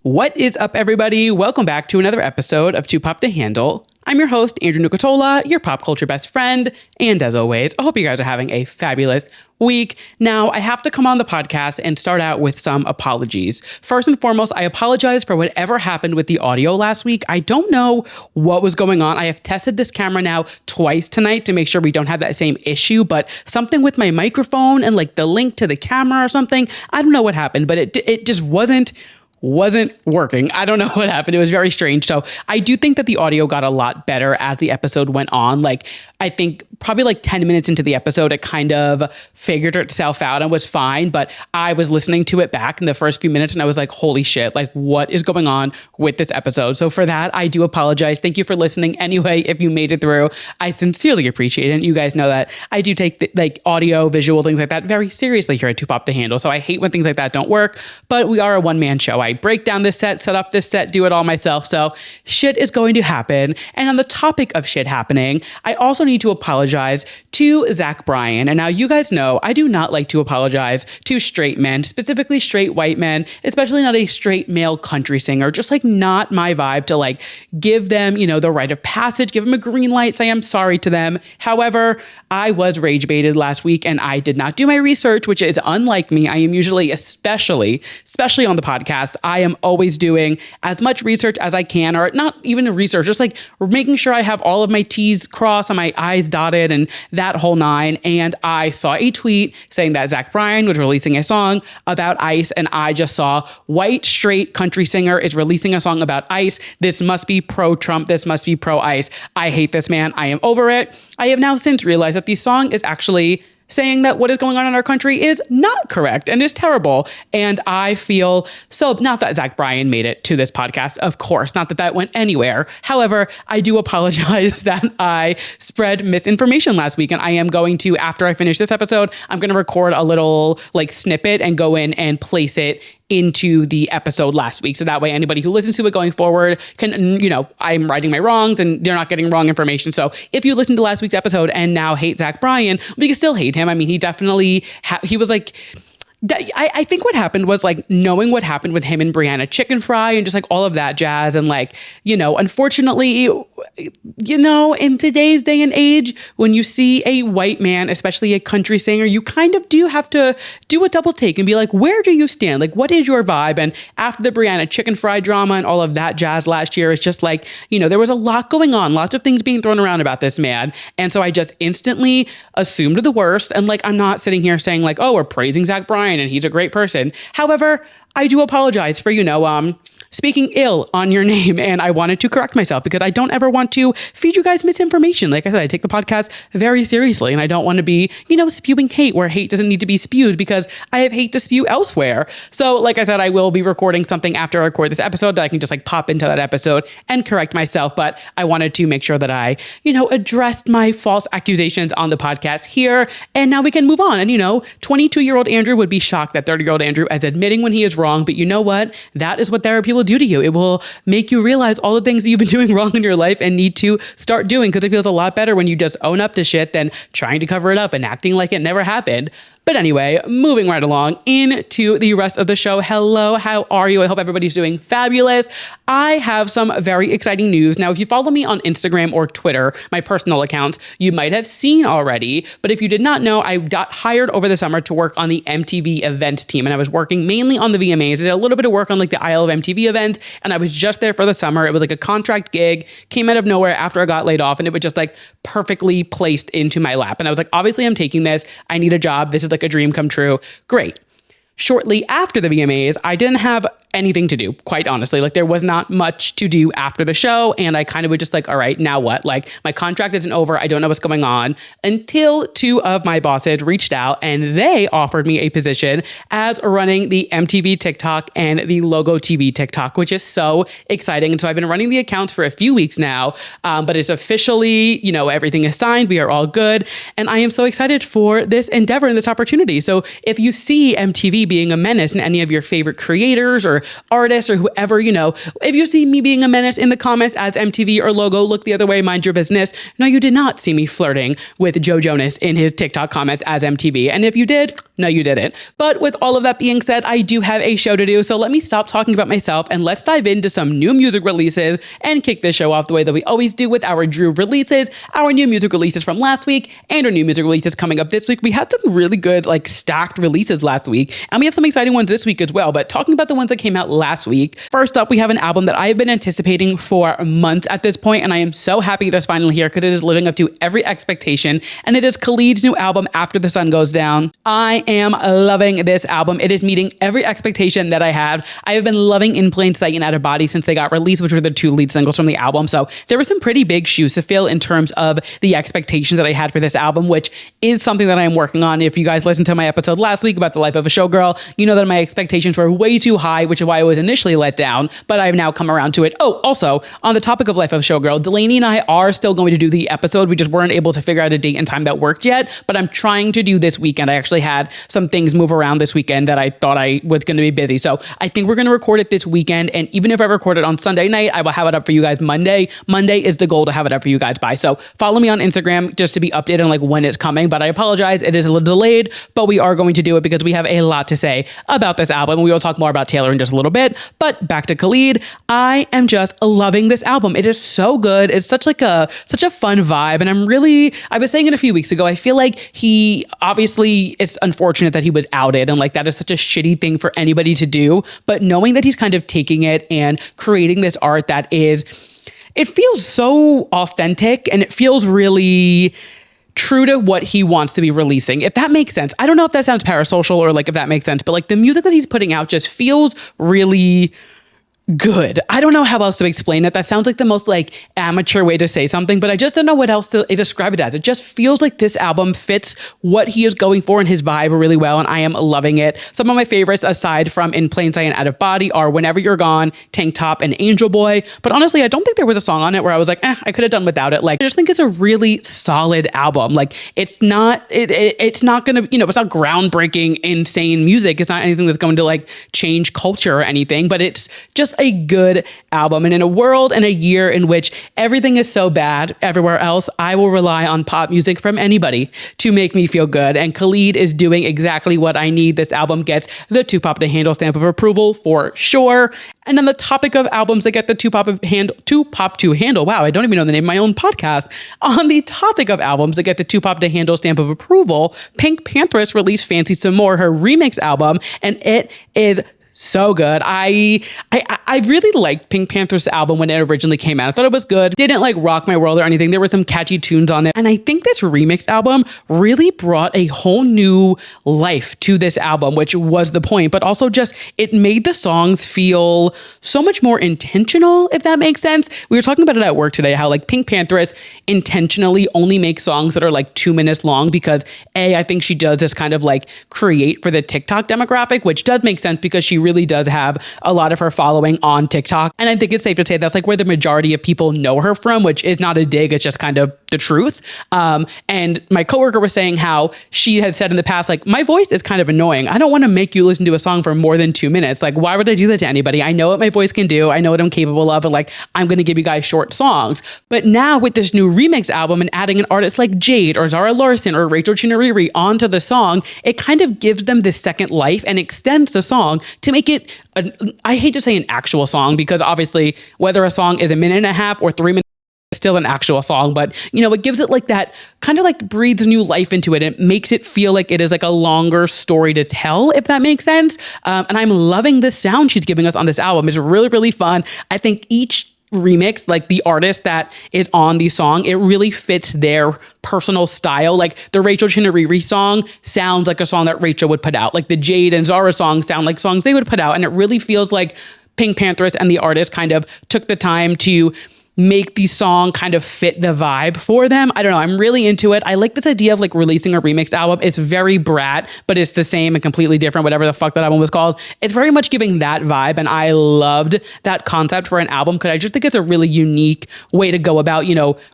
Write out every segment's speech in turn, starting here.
What is up, everybody? Welcome back to another episode of Too Pop to Handle. I'm your host, Andrew Nucatola, your pop culture best friend. And as always, I hope you guys are having a fabulous week. Now, I have to come on the podcast and start out with some apologies. First and foremost, I apologize for whatever happened with the audio last week. I don't know what was going on. I have tested this camera now twice tonight to make sure we don't have that same issue, but something with my microphone and like the link to the camera or something, I don't know what happened, but it just wasn't working. I don't know what happened. It was very strange. So I do think that the audio got a lot better as the episode went on. Like, I think probably like 10 minutes into the episode, it kind of figured itself out and was fine. But I was listening to it back in the first few minutes and I was like, holy shit, like what is going on with this episode? So for that, I do apologize. Thank you for listening anyway. If you made it through, I sincerely appreciate it. And you guys know that I do take like audio, visual, things like that very seriously here at Too Pop to Handle. So I hate when things like that don't work, but we are a one-man show. I break down this set up this set, do it all myself. So shit is going to happen. And on the topic of shit happening, I also need to apologize to Zach Bryan. And now you guys know I do not like to apologize to straight men, specifically straight white men, especially not a straight male country singer. Just like not my vibe to like give them, you know, the rite of passage, give them a green light, say I'm sorry to them. However, I was rage baited last week and I did not do my research, which is unlike me. I am usually, especially on the podcast, I am always doing as much research as I can, or not even research, just like making sure I have all of my T's crossed and my I's dotted and that whole nine. And I saw a tweet saying that Zach Bryan was releasing a song about ICE, and I just saw white straight country singer is releasing a song about ICE. This must be pro-Trump. This must be pro-ICE. I hate this man. I am over it. I have now since realized that the song is actually saying that what is going on in our country is not correct and is terrible. And I feel so, not that Zach Bryan made it to this podcast, of course, not that that went anywhere. However, I do apologize that I spread misinformation last week. And I am going to, after I finish this episode, I'm going to record a little like snippet and go in and place it into the episode last week. So that way anybody who listens to it going forward can, you know, I'm righting my wrongs and they're not getting wrong information. So if you listened to last week's episode and now hate Zach Bryan, we can still hate him. I mean, he definitely, he was like, I think what happened was like knowing what happened with him and Brianna Chicken Fry and just like all of that jazz. And like, you know, unfortunately, you know, in today's day and age, when you see a white man, especially a country singer, you kind of do have to do a double take and be like, where do you stand? Like, what is your vibe? And after the Brianna Chicken Fry drama and all of that jazz last year, it's just like, you know, there was a lot going on, lots of things being thrown around about this man. And so I just instantly assumed the worst. And like, I'm not sitting here saying like, oh, we're praising Zach Bryan and he's a great person. However, I do apologize for, you know, speaking ill on your name. And I wanted to correct myself because I don't ever want to feed you guys misinformation. Like I said, I take the podcast very seriously and I don't want to be, you know, spewing hate where hate doesn't need to be spewed because I have hate to spew elsewhere. So like I said, I will be recording something after I record this episode that I can just like pop into that episode and correct myself. But I wanted to make sure that I, you know, addressed my false accusations on the podcast here. And now we can move on. And, you know, 22-year-old Andrew would be shocked that 30-year-old Andrew is admitting when he is wrong. But you know what? That is what therapy will do to you. It will make you realize all the things that you've been doing wrong in your life and need to start doing, because it feels a lot better when you just own up to shit than trying to cover it up and acting like it never happened. But anyway, moving right along into the rest of the show. Hello, how are you? I hope everybody's doing fabulous. I have some very exciting news. Now, if you follow me on Instagram or Twitter, my personal accounts, you might have seen already. But if you did not know, I got hired over the summer to work on the MTV events team. And I was working mainly on the VMAs. I did a little bit of work on like the Isle of MTV event. And I was just there for the summer. It was like a contract gig, came out of nowhere after I got laid off. And it was just like perfectly placed into my lap. And I was like, obviously I'm taking this. I need a job. This is like a dream come true. Great. Shortly after the VMAs, I didn't have anything to do, quite honestly. Like there was not much to do after the show. And I kind of was just like, all right, now what? Like my contract isn't over. I don't know what's going on, until two of my bosses reached out and they offered me a position as running the MTV TikTok and the Logo TV TikTok, which is so exciting. And so I've been running the accounts for a few weeks now, but it's officially, you know, everything is signed. We are all good. And I am so excited for this endeavor and this opportunity. So if you see MTV being a menace in any of your favorite creators or artists or whoever, you know, if you see me being a menace in the comments as MTV or Logo, look the other way, mind your business. No, you did not see me flirting with Joe Jonas in his TikTok comments as MTV. And if you did, No, you didn't. But with all of that being said, I do have a show to do. So let me stop talking about myself and let's dive into some new music releases and kick this show off the way that we always do with our Drew releases, our new music releases from last week, and our new music releases coming up this week. We had some really good, like, stacked releases last week, and we have some exciting ones this week as well. But talking about the ones that came out last week, first up, we have an album that I have been anticipating for months at this point, and I am so happy that it's finally here because it is living up to every expectation, and it is Khalid's new album, After the Sun Goes Down. I am loving this album. It is meeting every expectation that I had. I have been loving In Plain Sight and Out of Body since they got released, which were the two lead singles from the album. So there were some pretty big shoes to fill in terms of the expectations that I had for this album, which is something that I am working on. If you guys listened to my episode last week about the life of a showgirl, you know that my expectations were way too high, which is why I was initially let down, but I've now come around to it. Oh, also, on the topic of life of showgirl, Delaney and I are still going to do the episode. We just weren't able to figure out a date and time that worked yet, but I'm trying to do this weekend. I actually had some things move around this weekend that I thought I was going to be busy. So I think we're going to record it this weekend. And even if I record it on Sunday night, I will have it up for you guys Monday. Monday is the goal to have it up for you guys by. So follow me on Instagram just to be updated on like when it's coming. But I apologize. It is a little delayed, but we are going to do it because we have a lot to say about this album. We will talk more about Taylor in just a little bit, but back to Khalid. I am just loving this album. It is so good. It's such a fun vibe. And I was saying it a few weeks ago, I feel like obviously it's unfortunate that he was outed and like that is such a shitty thing for anybody to do. But knowing that he's kind of taking it and creating this art it feels so authentic and it feels really true to what he wants to be releasing, if that makes sense. I don't know if that sounds parasocial or like if that makes sense, but like the music that he's putting out just feels really good. I don't know how else to explain it. That sounds like the most like amateur way to say something, but I just don't know what else to describe it as. It just feels like this album fits what he is going for and his vibe really well, and I am loving it. Some of my favorites, aside from In Plain Sight and Out of Body, are Whenever You're Gone, Tank Top, and Angel Boy. But honestly, I don't think there was a song on it where I was like, I could have done without it. Like, I just think it's a really solid album. Like, it's not gonna, it's not groundbreaking, insane music. It's not anything that's going to like change culture or anything, but it's just a good album. And in a world and a year in which everything is so bad everywhere else, I will rely on pop music from anybody to make me feel good. And Khalid is doing exactly what I need. This album gets the Too Pop to Handle stamp of approval for sure. And on the topic of albums that get the Too Pop to Handle, wow, I don't even know the name of my own podcast. On the topic of albums that get the Too Pop to Handle stamp of approval, Pink Pantheress released Fancy Some More, her remix album, and it is so good. I really liked Pink Pantheress' album when it originally came out. I thought it was good. Didn't like rock my world or anything. There were some catchy tunes on it. And I think this remix album really brought a whole new life to this album, which was the point, but also just it made the songs feel so much more intentional, if that makes sense. We were talking about it at work today, how like Pink Pantheress intentionally only makes songs that are like 2 minutes long because I think she does this kind of like create for the TikTok demographic, which does make sense because she really does have a lot of her following on TikTok. And I think it's safe to say that's like where the majority of people know her from, which is not a dig. It's just kind of the truth. And my coworker was saying how she had said in the past, like, my voice is kind of annoying. I don't want to make you listen to a song for more than 2 minutes. Like, why would I do that to anybody? I know what my voice can do. I know what I'm capable of. And like, I'm going to give you guys short songs. But now with this new remix album and adding an artist like Jade or Zara Larsson or Rachel Chinariri onto the song, it kind of gives them this second life and extends the song to make it, I hate to say an actual song, because obviously whether a song is 1.5 minutes or 3 minutes, it's still an actual song, but it gives it like that kind of like breathes new life into it. It makes it feel like it is like a longer story to tell, if that makes sense. And I'm loving the sound she's giving us on this album. It's really, really fun. I think each remix, like the artist that is on the song, it really fits their personal style. Like the Rachel Chinariri song sounds like a song that Rachel would put out. Like the Jade and Zara songs sound like songs they would put out. And it really feels like Pink Pantheress and the artist kind of took the time to make the song kind of fit the vibe for them. I don't know. I'm really into it. I like this idea of like releasing a remix album. It's very Brat, but it's the same and completely different, whatever the fuck that album was called. It's very much giving that vibe. And I loved that concept for an album because I just think it's a really unique way to go about,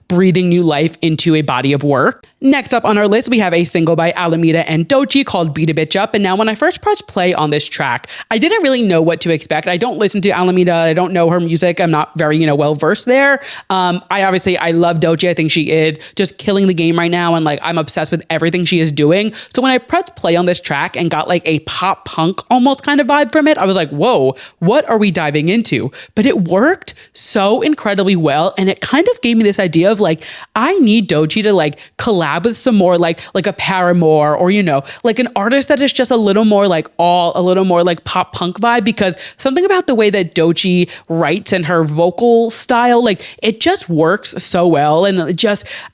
breathing new life into a body of work. Next up on our list, we have a single by Alameda and Doechii called Beat a Bitch Up. And now when I first pressed play on this track, I didn't really know what to expect. I don't listen to Alameda. I don't know her music. I'm not very, well versed there. I love Doechii. I think she is just killing the game right now. And like, I'm obsessed with everything she is doing. So when I pressed play on this track and got like a pop punk almost kind of vibe from it, I was like, whoa, what are we diving into? But it worked so incredibly well. And it kind of gave me this idea of like, I need Doechii to like collab with some more like a Paramore or like an artist that is just a little more like pop punk vibe, because something about the way that Doechii writes and her vocal style, like it just works so well. And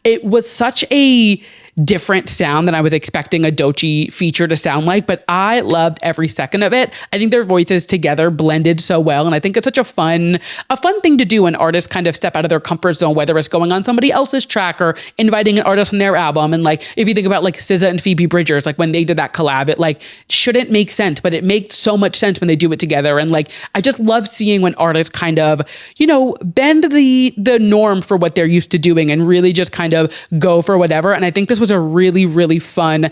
it was such a different sound than I was expecting a Doechii feature to sound like, but I loved every second of it. I think their voices together blended so well, and I think it's such a fun thing to do when artists kind of step out of their comfort zone, whether it's going on somebody else's track or inviting an artist on their album. And like, if you think about like SZA and Phoebe Bridgers, like when they did that collab, it like shouldn't make sense, but it makes so much sense when they do it together. And like, I just love seeing when artists kind of, bend the norm for what they're used to doing and really just kind of go for whatever. And I think this was a really, really fun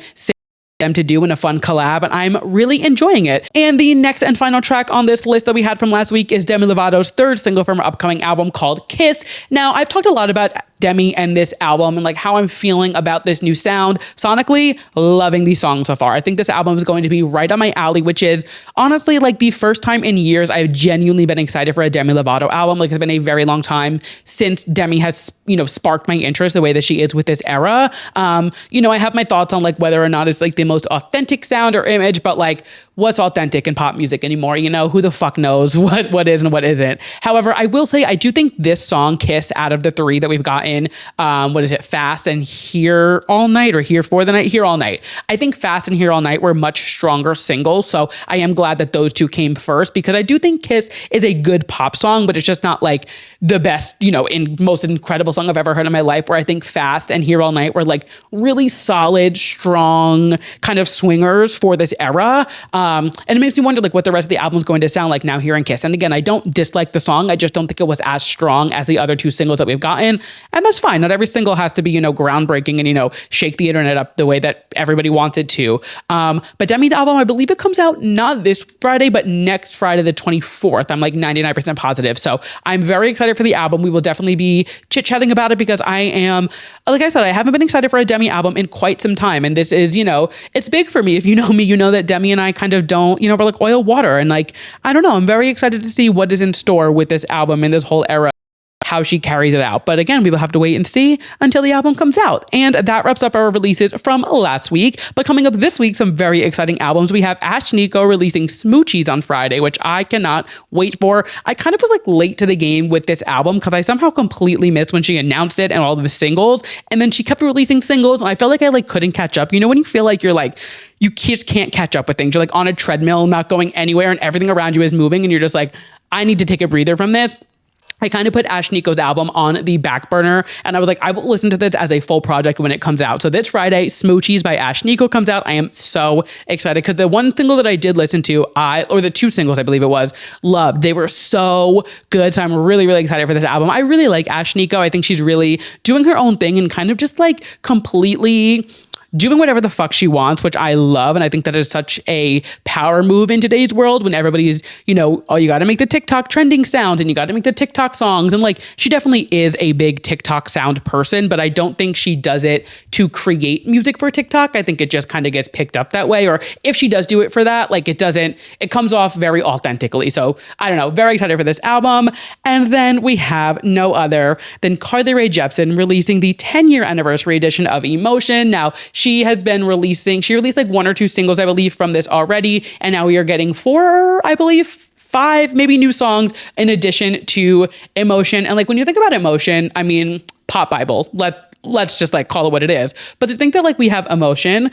them to do in a fun collab, and I'm really enjoying it. And the next and final track on this list that we had from last week is Demi Lovato's third single from her upcoming album called Kiss. Now, I've talked a lot about Demi and this album and like how I'm feeling about this new sound. Sonically, loving these songs so far. I think this album is going to be right on my alley, which is honestly like the first time in years I've genuinely been excited for a Demi Lovato album. Like, it's been a very long time since Demi has, sparked my interest the way that she is with this era. I have my thoughts on like whether or not it's like the most authentic sound or image, but like, what's authentic in pop music anymore? Who the fuck knows what is and what isn't. However, I will say I do think this song, Kiss, out of the three that we've gotten, Fast and Here All Night, or Here for the Night? Here All Night. I think Fast and Here All Night were much stronger singles, so I am glad that those two came first, because I do think Kiss is a good pop song, but it's just not like the best, most incredible song I've ever heard in my life, where I think Fast and Here All Night were like really solid, strong kind of swingers for this era. And it makes me wonder like what the rest of the album is going to sound like now hearing Kiss. And again, I don't dislike the song. I just don't think it was as strong as the other two singles that we've gotten. And that's fine. Not every single has to be, groundbreaking and, shake the internet up the way that everybody wants it to. But Demi's album, I believe it comes out not this Friday, but next Friday, the 24th. I'm like 99% positive. So I'm very excited for the album. We will definitely be chit-chatting about it, because I am, like I said, I haven't been excited for a Demi album in quite some time. And this is, it's big for me. If you know me, you know that Demi and I kind of don't, we're like oil water. And like, I don't know, I'm very excited to see what is in store with this album and this whole era, how she carries it out. But again, we will have to wait and see until the album comes out. And that wraps up our releases from last week. But coming up this week, some very exciting albums. We have Ashnikko releasing Smoochies on Friday, which I cannot wait for. I kind of was like late to the game with this album because I somehow completely missed when she announced it and all of the singles. And then she kept releasing singles, and I felt like I like couldn't catch up. When you feel like you're like, you just can't catch up with things. You're like on a treadmill, not going anywhere, and everything around you is moving, and you're just like, I need to take a breather from this. I kind of put Ashnikko's album on the back burner, and I was like, I will listen to this as a full project when it comes out. So this Friday, Smoochies by Ashnikko comes out. I am so excited because the one single that I did listen to, or the two singles, I believe it was, loved. They were so good. So I'm really, really excited for this album. I really like Ashnikko. I think she's really doing her own thing and kind of just like completely doing whatever the fuck she wants, which I love. And I think that is such a power move in today's world when everybody's, oh, you got to make the TikTok trending sounds and you got to make the TikTok songs. And like, she definitely is a big TikTok sound person, but I don't think she does it to create music for TikTok. I think it just kind of gets picked up that way. Or if she does do it for that, like it comes off very authentically. So I don't know, very excited for this album. And then we have no other than Carly Rae Jepsen releasing the 10-year anniversary edition of Emotion. Now, she released like one or two singles, I believe, from this already. And now we are getting 4, I believe, 5 maybe new songs in addition to Emotion. And like, when you think about Emotion, I mean, pop Bible, let's just like call it what it is. But to think that like we have Emotion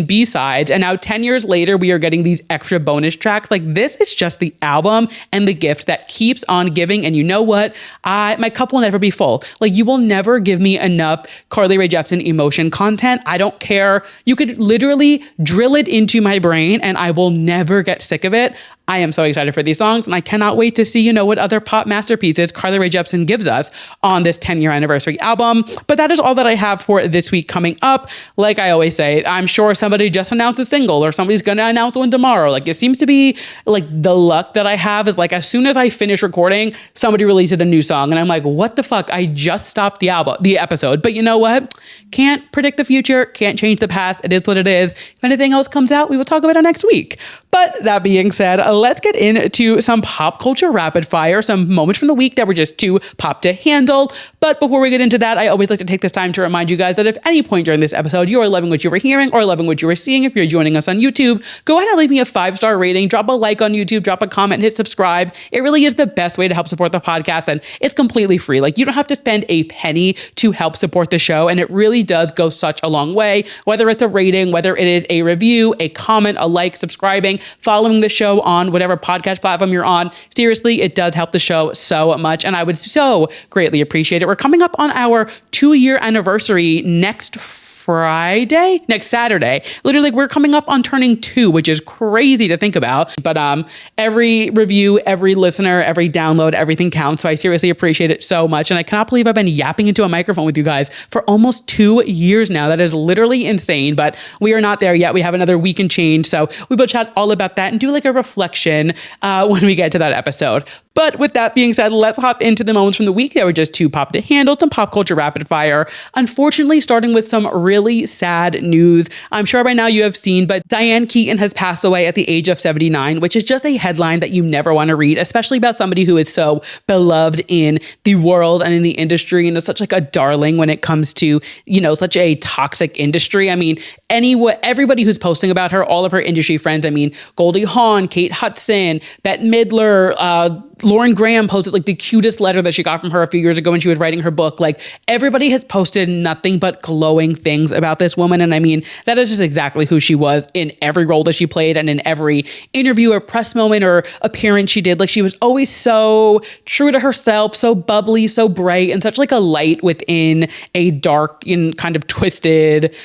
B-sides, and now 10 years later, we are getting these extra bonus tracks. Like, this is just the album and the gift that keeps on giving. And you know what? My cup will never be full. Like, you will never give me enough Carly Rae Jepsen Emotion content. I don't care. You could literally drill it into my brain and I will never get sick of it. I am so excited for these songs, and I cannot wait to see, what other pop masterpieces Carly Rae Jepsen gives us on this 10-year anniversary album. But that is all that I have for this week coming up. Like I always say, I'm sure somebody just announced a single or somebody's going to announce one tomorrow. Like it seems to be like the luck that I have is like as soon as I finish recording, somebody releases a new song and I'm like, what the fuck? I just stopped the episode. But you know what? Can't predict the future, can't change the past. It is what it is. If anything else comes out, we will talk about it next week. But that being said, let's get into some pop culture rapid fire, some moments from the week that were just too pop to handle. But before we get into that, I always like to take this time to remind you guys that if any point during this episode you are loving what you were hearing or loving what you were seeing, if you're joining us on YouTube, go ahead and leave me a 5-star rating, drop a like on YouTube, drop a comment, hit subscribe. It really is the best way to help support the podcast, and it's completely free. Like you don't have to spend a penny to help support the show, and it really does go such a long way, whether it's a rating, whether it is a review, a comment, a like, subscribing, following the show on whatever podcast platform you're on. Seriously, it does help the show so much, and I would so greatly appreciate it. We're coming up on our 2-year anniversary next Saturday. Literally, we're coming up on turning 2, which is crazy to think about. But every review, every listener, every download, everything counts. So I seriously appreciate it so much. And I cannot believe I've been yapping into a microphone with you guys for almost 2 years now. That is literally insane, but we are not there yet. We have another week and change. So we will chat all about that and do like a reflection when we get to that episode. But with that being said, let's hop into the moments from the week that were just too pop to handle, some pop culture rapid fire. Unfortunately, starting with some really sad news. I'm sure by now you have seen, but Diane Keaton has passed away at the age of 79, which is just a headline that you never want to read, especially about somebody who is so beloved in the world and in the industry and is such like a darling when it comes to, you know, such a toxic industry. I mean, everybody who's posting about her, all of her industry friends, I mean, Goldie Hawn, Kate Hudson, Bette Midler, Lauren Graham posted like the cutest letter that she got from her a few years ago when she was writing her book. Like everybody has posted nothing but glowing things about this woman. And I mean, that is just exactly who she was in every role that she played and in every interview or press moment or appearance she did. Like she was always so true to herself, so bubbly, so bright, and such like a light within a dark and kind of twisted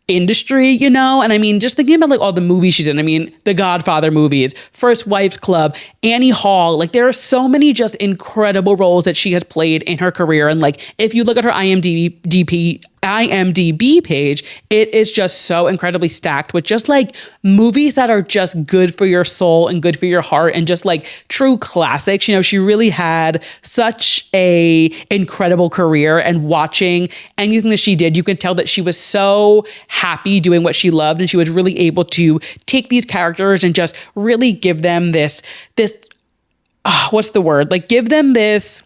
industry, you know? And I mean, just thinking about like all the movies she's in, I mean, the Godfather movies, First Wives Club, Annie Hall, like there are so many just incredible roles that she has played in her career. And like, if you look at her IMDb page, it is just so incredibly stacked with just like movies that are just good for your soul and good for your heart and just like true classics. You know, she really had such a incredible career, and watching anything that she did, you could tell that she was so happy doing what she loved, and she was really able to take these characters and just really give them this what's the word? Like give them these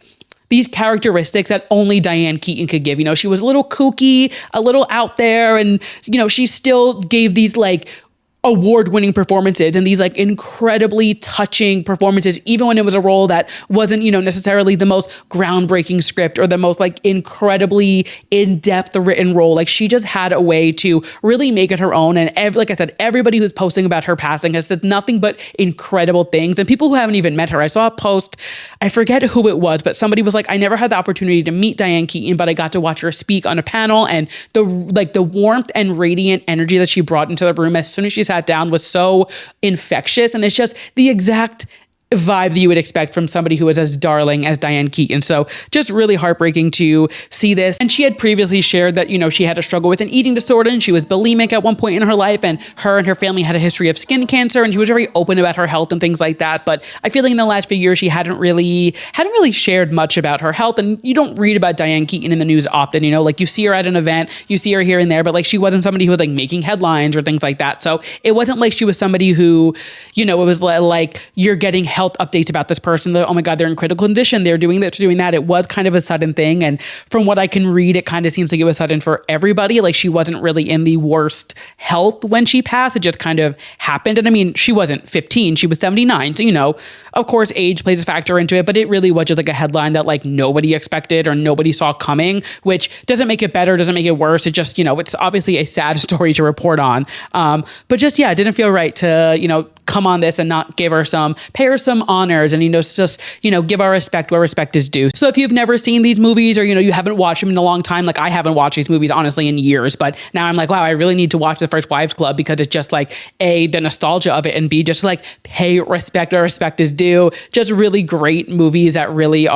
characteristics that only Diane Keaton could give. You know, she was a little kooky, a little out there, and, you know, she still gave these like award-winning performances and these like incredibly touching performances, even when it was a role that wasn't, you know, necessarily the most groundbreaking script or the most like incredibly in-depth written role. Like she just had a way to really make it her own. And like I said, everybody who's posting about her passing has said nothing but incredible things. And people who haven't even met her, I saw a post, I forget who it was, but somebody was like, I never had the opportunity to meet Diane Keaton, but I got to watch her speak on a panel, and the warmth and radiant energy that she brought into the room as soon as she sat down was so infectious. And it's just the exact vibe that you would expect from somebody who is as darling as Diane Keaton. So just really heartbreaking to see this. And she had previously shared that, you know, she had a struggle with an eating disorder and she was bulimic at one point in her life, and her family had a history of skin cancer, and she was very open about her health and things like that. But I feel like in the last few years, she hadn't really shared much about her health. And you don't read about Diane Keaton in the news often, you know, like you see her at an event, you see her here and there, but like she wasn't somebody who was like making headlines or things like that. So it wasn't like she was somebody who, you know, it was like you're getting health updates about this person. Oh my God, they're in critical condition. They're doing this, doing that. It was kind of a sudden thing. And from what I can read, it kind of seems like it was sudden for everybody. Like she wasn't really in the worst health when she passed. It just kind of happened. And I mean, she wasn't 15, she was 79. So, you know, of course, age plays a factor into it, but it really was just like a headline that like nobody expected or nobody saw coming, which doesn't make it better, doesn't make it worse. It just, you know, it's obviously a sad story to report on. But just, yeah, it didn't feel right to, you know, come on this and not pay her some honors and, just, give our respect where respect is due. So if you've never seen these movies or, you haven't watched them in a long time, like I haven't watched these movies honestly in years, but now I'm like, wow, I really need to watch The First Wives Club because it's just like A, the nostalgia of it, and B, just like pay respect where respect is due. Just really great movies that really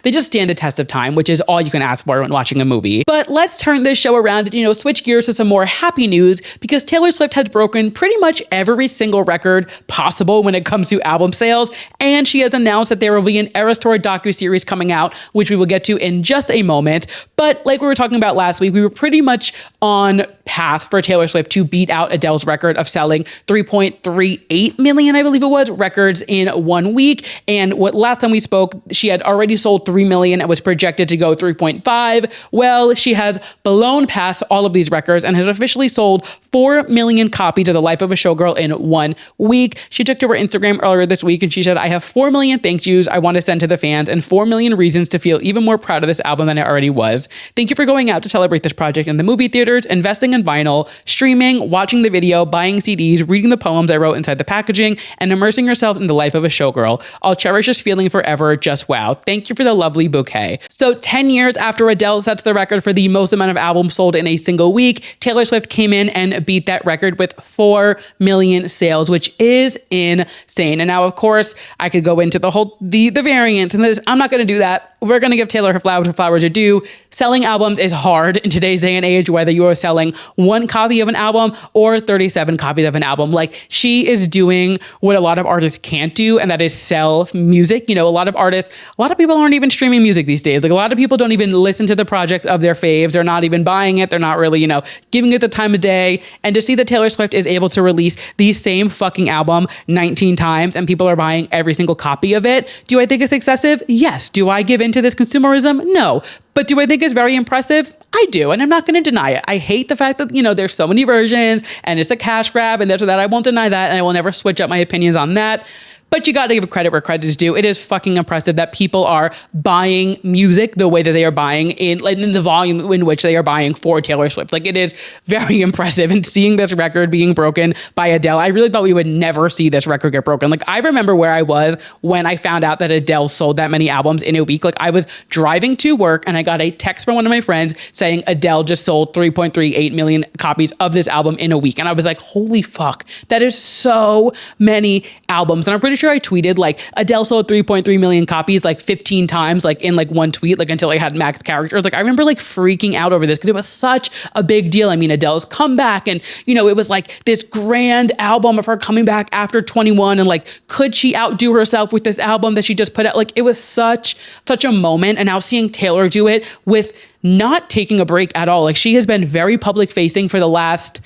they just stand the test of time, which is all you can ask for when watching a movie. But let's turn this show around and, switch gears to some more happy news because Taylor Swift has broken pretty much every single record possible when it comes to album sales. And she has announced that there will be an Eras Tour docuseries coming out, which we will get to in just a moment. But like we were talking about last week, we were pretty much on path for Taylor Swift to beat out Adele's record of selling 3.38 million, I believe it was, records in 1 week. And last time we spoke, she had already sold 3 million and was projected to go 3.5. Well, she has blown past all of these records and has officially sold 4 million copies of The Life of a Showgirl in 1 week. She took to her Instagram earlier this week and she said, I have 4 million thank yous I want to send to the fans and 4 million reasons to feel even more proud of this album than I already was. Thank you for going out to celebrate this project in the movie theaters, investing in vinyl, streaming, watching the video, buying CDs, reading the poems I wrote inside the packaging, and immersing yourself in the life of a showgirl. I'll cherish this feeling forever. Just wow. Thank you for the lovely bouquet. So 10 years after Adele sets the record for the most amount of albums sold in a single week, Taylor Swift came in and beat that record with 4 million sales, which is insane. And now, of course, I could go into the variants and this. I'm not going to do that. We're going to give Taylor her flowers are due. Selling albums is hard in today's day and age, whether you are selling 1 copy of an album or 37 copies of an album. Like, she is doing what a lot of artists can't do, and that is sell music. A lot of people aren't even streaming music these days. Like, a lot of people don't even listen to the projects of their faves. They're not even buying it. They're not really, giving it the time of day. And to see that Taylor Swift is able to release the same fucking album 19 times and people are buying every single copy of it, do I think it's excessive? Yes. Do I give into this consumerism? No. But do I think it's very impressive? I do, and I'm not going to deny it. I hate the fact that, there's so many versions and it's a cash grab and this or that. I won't deny that, and I will never switch up my opinions on that. But you got to give credit where credit is due. It is fucking impressive that people are buying music the way that they are buying in the volume in which they are buying for Taylor Swift. Like, it is very impressive. And seeing this record being broken by Adele, I really thought we would never see this record get broken. Like, I remember where I was when I found out that Adele sold that many albums in a week. Like, I was driving to work and I got a text from one of my friends saying Adele just sold 3.38 million copies of this album in a week. And I was like, holy fuck, that is so many albums. And I'm pretty sure I tweeted like Adele sold 3.3 million copies like 15 times, like in like one tweet, like until I had max characters. Like, I remember like freaking out over this because it was such a big deal. I mean, Adele's comeback, and it was like this grand album of her coming back after 21, and like, could she outdo herself with this album that she just put out? Like, it was such a moment. And now seeing Taylor do it with not taking a break at all. Like, she has been very public facing for the last,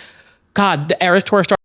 the Eras Tour started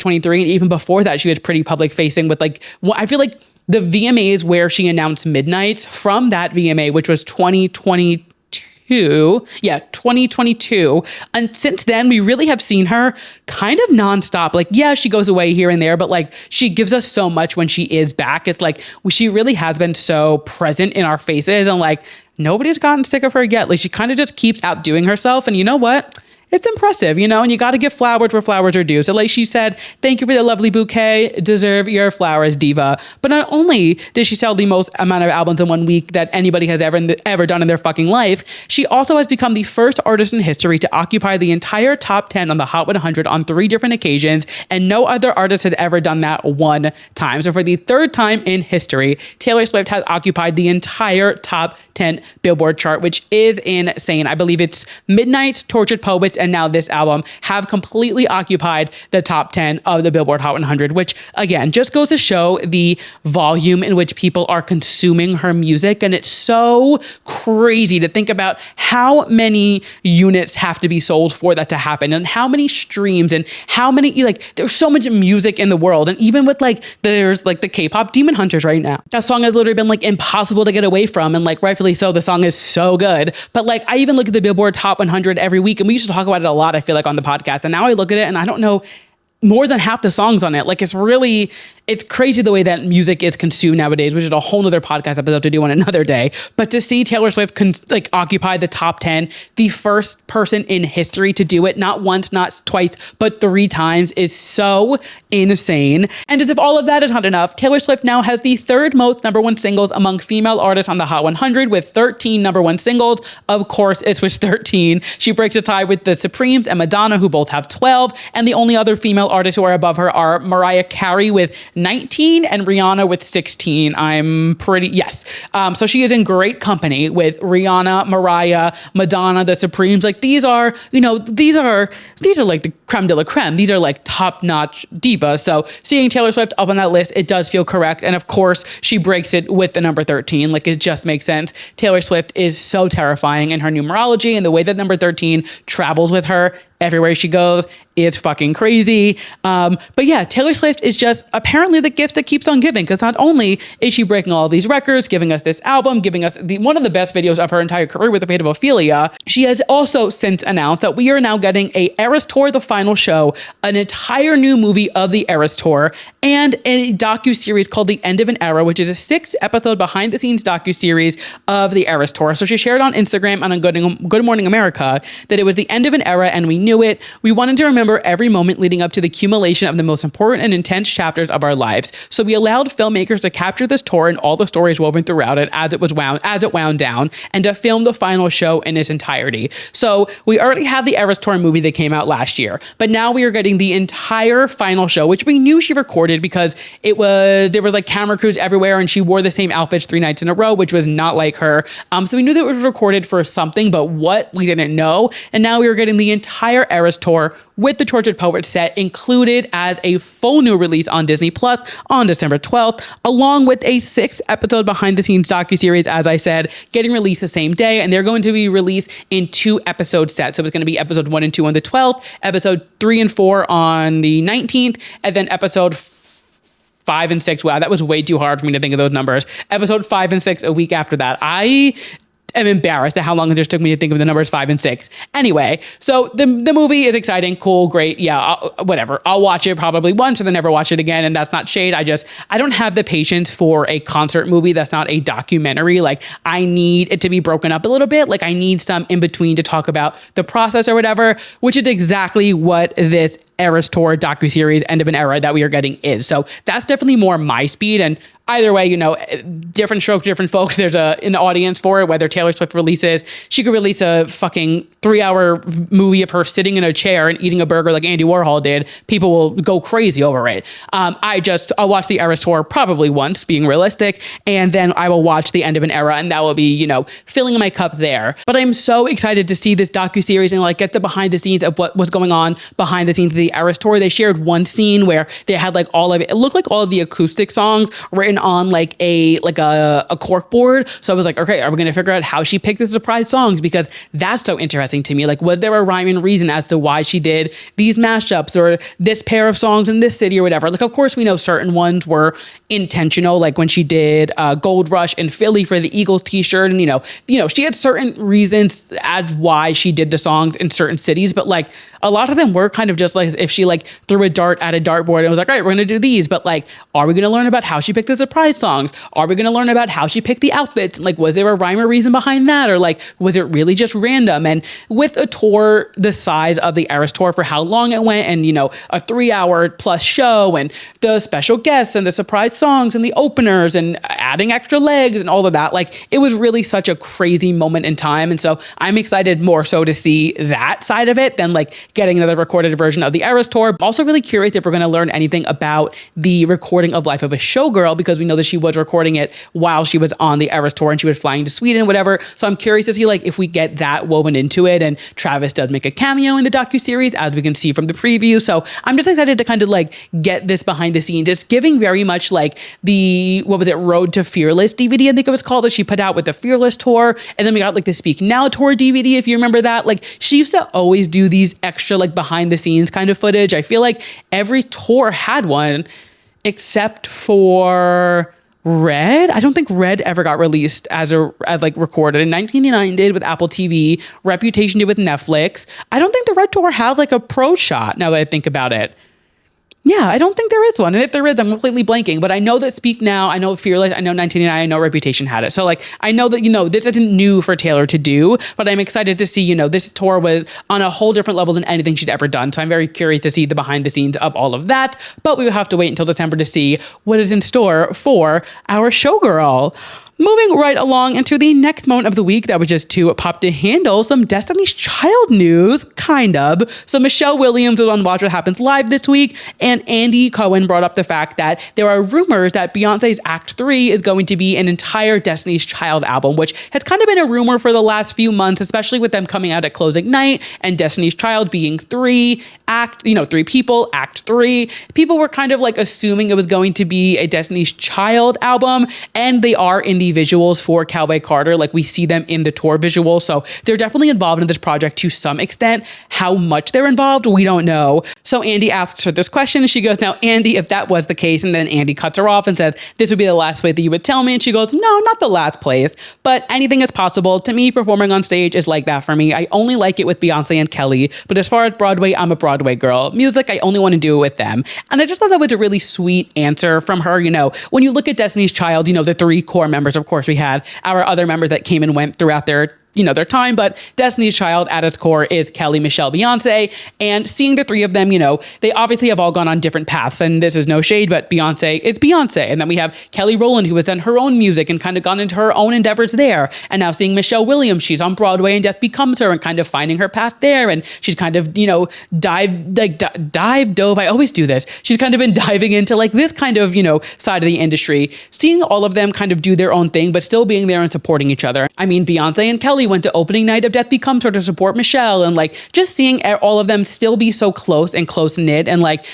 23, and even before that she was pretty public facing with like, I feel like the VMAs where she announced Midnights, from that VMA, which was 2022, and since then we really have seen her kind of nonstop. Like, yeah, she goes away here and there, but like, she gives us so much when she is back. It's like she really has been so present in our faces, and like, nobody's gotten sick of her yet. Like, she kind of just keeps outdoing herself, and you know what? It's impressive, and you got to give flowers where flowers are due. So like she said, thank you for the lovely bouquet. Deserve your flowers, diva. But not only did she sell the most amount of albums in 1 week that anybody has ever done in their fucking life, she also has become the first artist in history to occupy the entire top 10 on the Hot 100 on 3 different occasions, and no other artist had ever done that 1 time. So for the 3rd time in history, Taylor Swift has occupied the entire top 10 Billboard chart, which is insane. I believe it's Midnight's, Tortured Poets, and now this album have completely occupied the top 10 of the Billboard Hot 100, which again just goes to show the volume in which people are consuming her music. And it's so crazy to think about how many units have to be sold for that to happen, and how many streams, and how many, like, there's so much music in the world. And even with like, there's like the K-pop Demon Hunters right now, that song has literally been like impossible to get away from, and like rightfully so. The song is so good. But like, I even look at the Billboard Top 100 every week, and we used to talk about it a lot, I feel like, on the podcast. And now I look at it and I don't know more than half the songs on it. Like, it's really it's crazy the way that music is consumed nowadays, which is a whole nother podcast episode to do on another day. But to see Taylor Swift occupy the top 10, the first person in history to do it, not once, not twice, but 3 times, is so insane. And as if all of that is not enough, Taylor Swift now has the 3rd most #1 singles among female artists on the Hot 100 with 13 #1 singles. Of course, it was 13. She breaks a tie with the Supremes and Madonna, who both have 12. And the only other female artists who are above her are Mariah Carey with 19 and Rihanna with 16. Yes. So she is in great company with Rihanna, Mariah, Madonna, the Supremes. Like these are like the creme de la creme. These are like top-notch divas. So seeing Taylor Swift up on that list, it does feel correct. And of course, she breaks it with the number 13. Like it just makes sense. Taylor Swift is so terrifying in her numerology, and the way that number 13 travels with her everywhere she goes, it's fucking crazy. But yeah, Taylor Swift is just apparently the gift that keeps on giving, because not only is she breaking all these records, giving us this album, giving us one of the best videos of her entire career with The Fate of Ophelia, she has also since announced that we are now getting a Eras Tour, the final show, an entire new movie of the Eras Tour, and a docuseries called The End of an Era, which is a 6-episode behind-the-scenes docuseries of the Eras Tour. So she shared on Instagram and on Good Morning America that it was the end of an era, and we knew it. We wanted to remember every moment leading up to the accumulation of the most important and intense chapters of our lives. So we allowed filmmakers to capture this tour and all the stories woven throughout it as it wound down, and to film the final show in its entirety. So we already had the Eras Tour movie that came out last year, but now we are getting the entire final show, which we knew she recorded because there was like camera crews everywhere, and she wore the same outfits 3 nights in a row, which was not like her. So we knew that it was recorded for something, but what, we didn't know. And now we were getting the entire Eras Tour with the Tortured Poet set included as a full new release on Disney Plus on December 12th, along with a 6-episode behind-the-scenes docuseries, as I said, getting released the same day. And they're going to be released in 2-episode sets. So it's going to be episode 1 and 2 on the 12th, episode 3 and 4 on the 19th, and then episode 5 and 6. Wow, that was way too hard for me to think of those numbers. Episode 5 and 6 a week after that. I am embarrassed at how long it just took me to think of the numbers 5 and 6. Anyway, so the movie is exciting, cool, great. Yeah, whatever. I'll watch it probably once and then never watch it again. And that's not shade. I don't have the patience for a concert movie that's not a documentary. Like, I need it to be broken up a little bit. Like, I need some in between to talk about the process or whatever, which is exactly what this Eras Tour docuseries End of an Era that we are getting is. So that's definitely more my speed. And either way, different strokes, different folks. There's an audience for it. Whether Taylor Swift she could release a fucking 3-hour movie of her sitting in a chair and eating a burger like Andy Warhol did. People will go crazy over it. I'll watch the Eras Tour probably once, being realistic, and then I will watch the End of an Era, and that will be, filling my cup there. But I'm so excited to see this docuseries and get the behind the scenes of what was going on behind the scenes of the Eras Tour. They shared one scene where they had all of it. It looked like all of the acoustic songs written on a cork board. So I was like, okay, are we going to figure out how she picked the surprise songs? Because that's so interesting to me. Was there a rhyme and reason as to why she did these mashups or this pair of songs in this city or whatever? Of course, we know certain ones were intentional, like when she did Gold Rush in Philly for the Eagles t-shirt. And, she had certain reasons as why she did the songs in certain cities, but a lot of them were kind of just if she threw a dart at a dartboard and was like, all right, we're going to do these. But are we going to learn about how she picked the surprise songs? Are we going to learn about how she picked the outfits? Was there a rhyme or reason behind that? Or was it really just random? And with a tour the size of the Eras Tour, for how long it went, and, a 3-hour plus show, and the special guests and the surprise songs and the openers and adding extra legs and all of that, it was really such a crazy moment in time. And so I'm excited more so to see that side of it than getting another recorded version of the Eras Tour. I'm also really curious if we're going to learn anything about the recording of Life of a Showgirl, because we know that she was recording it while she was on the Eras Tour and she was flying to Sweden, whatever. So I'm curious to see if we get that woven into it. And Travis does make a cameo in the docuseries, as we can see from the preview. So I'm just excited to kind of get this behind the scenes. It's giving very much the, what was it, Road to Fearless DVD, I think it was called, that she put out with the Fearless Tour. And then we got the Speak Now Tour DVD, if you remember that. She used to always do these extra behind the scenes kind of footage. I feel every tour had one except for Red. I don't think Red ever got released as recorded. In 1989 did with Apple TV. Reputation did with Netflix. I don't think the Red Tour has a pro shot, now that I think about it. Yeah, I don't think there is one. And if there is, I'm completely blanking. But I know that Speak Now, I know Fearless, I know 1989, I know Reputation had it. So like, I know that, this isn't new for Taylor to do, but I'm excited to see, this tour was on a whole different level than anything she'd ever done. So I'm very curious to see the behind the scenes of all of that. But we will have to wait until December to see what is in store for our Showgirl. Moving right along into the next moment of the week, that was just to pop to handle some Destiny's Child news, kind of. So Michelle Williams was on Watch What Happens Live this week, and Andy Cohen brought up the fact that there are rumors that Beyonce's Act 3 is going to be an entire Destiny's Child album, which has kind of been a rumor for the last few months, especially with them coming out at closing night and Destiny's Child being three people, Act 3. People were kind of like assuming it was going to be a Destiny's Child album, and they are in the visuals for Cowboy Carter. Like, we see them in the tour visuals. So they're definitely involved in this project to some extent. How much they're involved, we don't know. So Andy asks her this question and she goes, now, Andy, if that was the case, and then Andy cuts her off and says, this would be the last place that you would tell me. And she goes, no, not the last place, but anything is possible. To me, performing on stage is like that for me. I only like it with Beyonce and Kelly, but as far as Broadway, I'm a Broadway girl. Music, I only want to do it with them. And I just thought that was a really sweet answer from her. When you look at Destiny's Child, the three core members, of course, we had our other members that came and went throughout their time, but Destiny's Child at its core is Kelly, Michelle, Beyonce, and seeing the three of them, they obviously have all gone on different paths, and this is no shade, but Beyonce is Beyonce. And then we have Kelly Rowland, who has done her own music and kind of gone into her own endeavors there. And now seeing Michelle Williams, she's on Broadway and Death Becomes Her and kind of finding her path there. And she's kind of, dove. I always do this. She's kind of been diving into like this kind of, side of the industry, seeing all of them kind of do their own thing, but still being there and supporting each other. I mean, Beyonce and Kelly went to opening night of Death Becomes Her to support Michelle, and like just seeing all of them still be so close and close knit, and like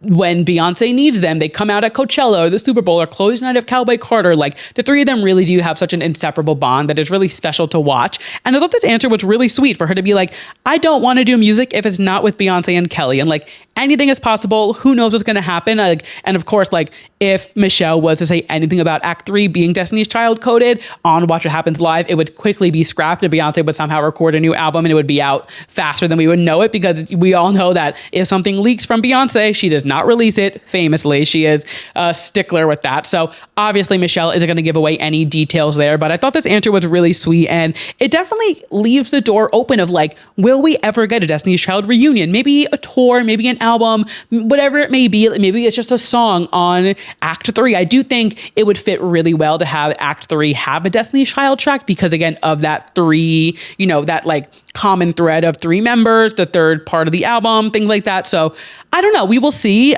when Beyonce needs them, they come out at Coachella or the Super Bowl or closing night of Cowboy Carter. Like the three of them really do have such an inseparable bond that is really special to watch. And I thought this answer was really sweet for her to be like, I don't want to do music if it's not with Beyonce and Kelly, and like anything is possible. Who knows what's going to happen? And of course, like if Michelle was to say anything about Act 3 being Destiny's Child coded on Watch What Happens Live, it would quickly be scrapped and Beyonce would somehow record a new album and it would be out faster than we would know it, because we all know that if something leaks from Beyonce, she does not release it. Famously, she is a stickler with that. So obviously Michelle isn't going to give away any details there, but I thought this answer was really sweet, and it definitely leaves the door open of like, will we ever get a Destiny's Child reunion? Maybe a tour, maybe an album, whatever it may be. Maybe it's just a song on Act 3. I do think it would fit really well to have Act 3 have a Destiny's Child track, because again, of that three, that like common thread of three members, the third part of the album, things like that. So I don't know. We will see.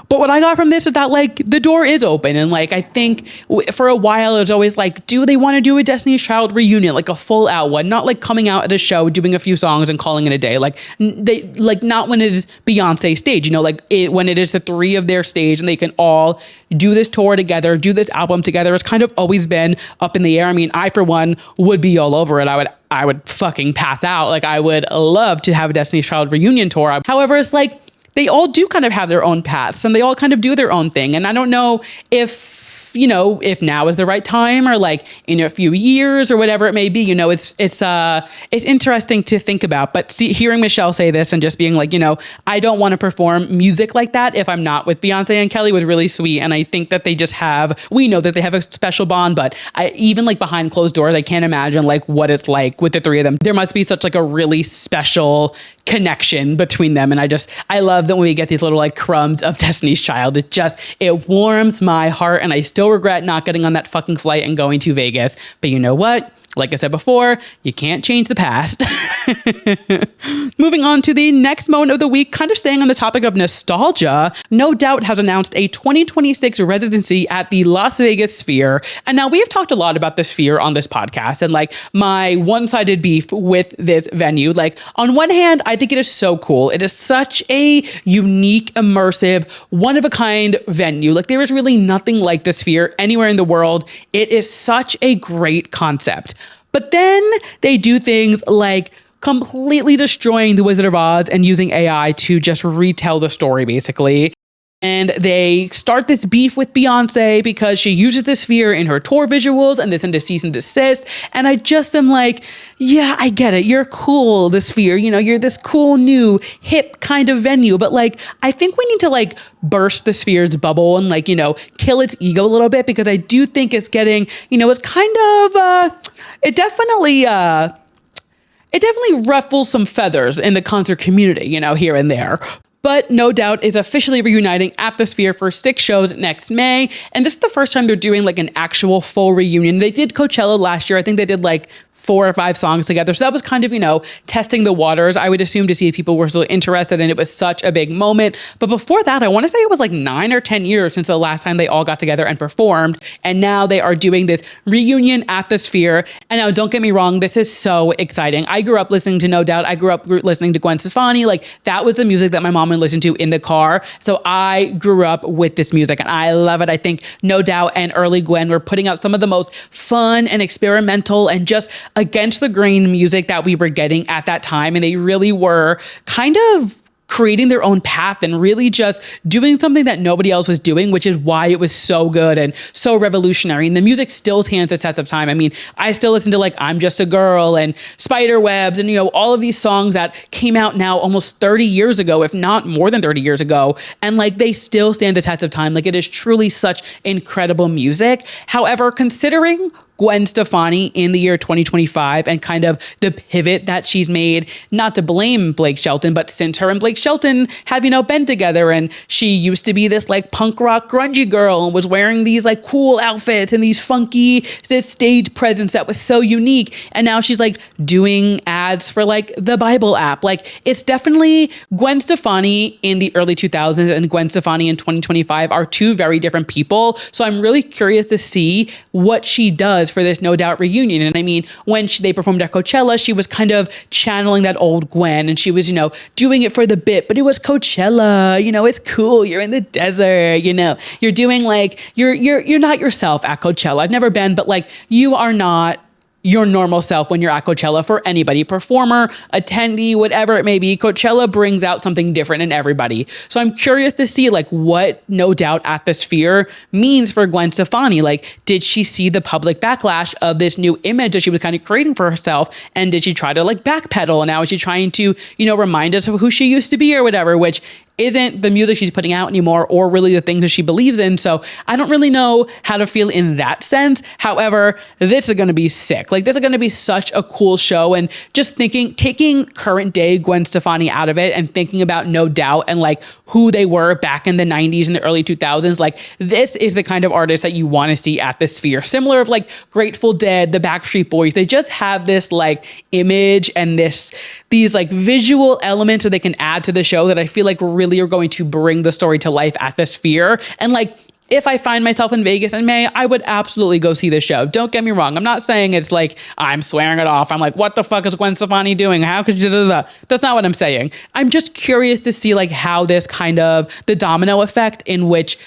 But what I got from this is that like the door is open, and like I think for a while it was always like, do they want to do a Destiny's Child reunion, like a full out one, not like coming out at a show, doing a few songs and calling it a day, like they like not when it is Beyonce stage, when it is the three of their stage and they can all do this tour together, do this album together. It's kind of always been up in the air. I mean, I for one would be all over it. I would fucking pass out. Like I would love to have a Destiny's Child reunion tour. However, it's like they all do kind of have their own paths and they all kind of do their own thing. And I don't know if now is the right time, or like in a few years or whatever it may be. It's interesting to think about. But hearing Michelle say this and just being like, I don't want to perform music like that if I'm not with Beyonce and Kelly was really sweet. And I think that we know that they have a special bond, but even like behind closed doors, I can't imagine like what it's like with the three of them. There must be such like a really special connection between them. And I love that when we get these little like crumbs of Destiny's Child, it warms my heart, and I still regret not getting on that fucking flight and going to Vegas. But you know what? Like I said before, you can't change the past. Moving on to the next moment of the week, kind of staying on the topic of nostalgia, No Doubt has announced a 2026 residency at the Las Vegas Sphere. And now we have talked a lot about the Sphere on this podcast and like my one-sided beef with this venue. Like on one hand, I think it is so cool. It is such a unique, immersive, one-of-a-kind venue. Like there is really nothing like the Sphere anywhere in the world. It is such a great concept. But then they do things like completely destroying The Wizard of Oz and using AI to just retell the story, basically. And they start this beef with Beyonce because she uses the Sphere in her tour visuals and this into cease and desist. And I just am like, yeah, I get it. You're cool, the Sphere. You know, you're this cool, new, hip kind of venue. But like, I think we need to like burst the Sphere's bubble and like, you know, kill its ego a little bit, because I do think it's getting, you know, it's kind of, it definitely ruffles some feathers in the concert community, you know, here and there. But No Doubt is officially reuniting at the Sphere for 6 shows next May. And this is the first time they're doing like an actual full reunion. They did Coachella last year. I think they did like 4 or 5 songs together. So that was kind of, you know, testing the waters, I would assume, to see if people were still interested. And it was such a big moment. But before that, I want to say it was like 9 or 10 years since the last time they all got together and performed. And now they are doing this reunion at the Sphere. And now, don't get me wrong, this is so exciting. I grew up listening to No Doubt. I grew up listening to Gwen Stefani. Like, that was the music that my mom would listen to in the car. So I grew up with this music and I love it. I think No Doubt and early Gwen were putting out some of the most fun and experimental and just against the grain music that we were getting at that time. And they really were kind of creating their own path and really just doing something that nobody else was doing, which is why it was so good and so revolutionary. And the music still stands the test of time. I mean, I still listen to like I'm Just a Girl and Spiderwebs and, you know, all of these songs that came out now almost 30 years ago, if not more than 30 years ago. And like, they still stand the test of time. Like, it is truly such incredible music. However, considering Gwen Stefani in the year 2025 and kind of the pivot that she's made, not to blame Blake Shelton, but since her and Blake Shelton have, you know, been together, and she used to be this like punk rock grungy girl and was wearing these like cool outfits and these funky, this stage presence that was so unique. And now she's like doing ads for like the Bible app. Like, it's definitely Gwen Stefani in the early 2000s and Gwen Stefani in 2025 are two very different people. So I'm really curious to see what she does for this No Doubt reunion. And I mean, when they performed at Coachella, she was kind of channeling that old Gwen, and she was, you know, doing it for the bit, but it was Coachella, you know, it's cool. You're in the desert, you know, you're doing like, you're not yourself at Coachella. I've never been, but like, you are not your normal self when you're at Coachella for anybody, performer, attendee, whatever it may be. Coachella brings out something different in everybody. So I'm curious to see like what No Doubt at the Sphere means for Gwen Stefani. Like, did she see the public backlash of this new image that she was kind of creating for herself? And did she try to like backpedal? And now is she trying to, you know, remind us of who she used to be or whatever, which isn't the music she's putting out anymore or really the things that she believes in. So I don't really know how to feel in that sense. However, this is going to be sick. Like, this is going to be such a cool show. And just taking current day Gwen Stefani out of it and thinking about No Doubt and like who they were back in the 90s and the early 2000s, like, this is the kind of artist that you want to see at the Sphere. Similar of like Grateful Dead, the Backstreet Boys. They just have this like image and these like visual elements that they can add to the show that I feel like really are going to bring the story to life at the Sphere. And like, if I find myself in Vegas in May, I would absolutely go see the show. Don't get me wrong. I'm not saying it's like I'm swearing it off. I'm like, what the fuck is Gwen Stefani doing? How could you do that? That's not what I'm saying. I'm just curious to see like how this kind of the domino effect in which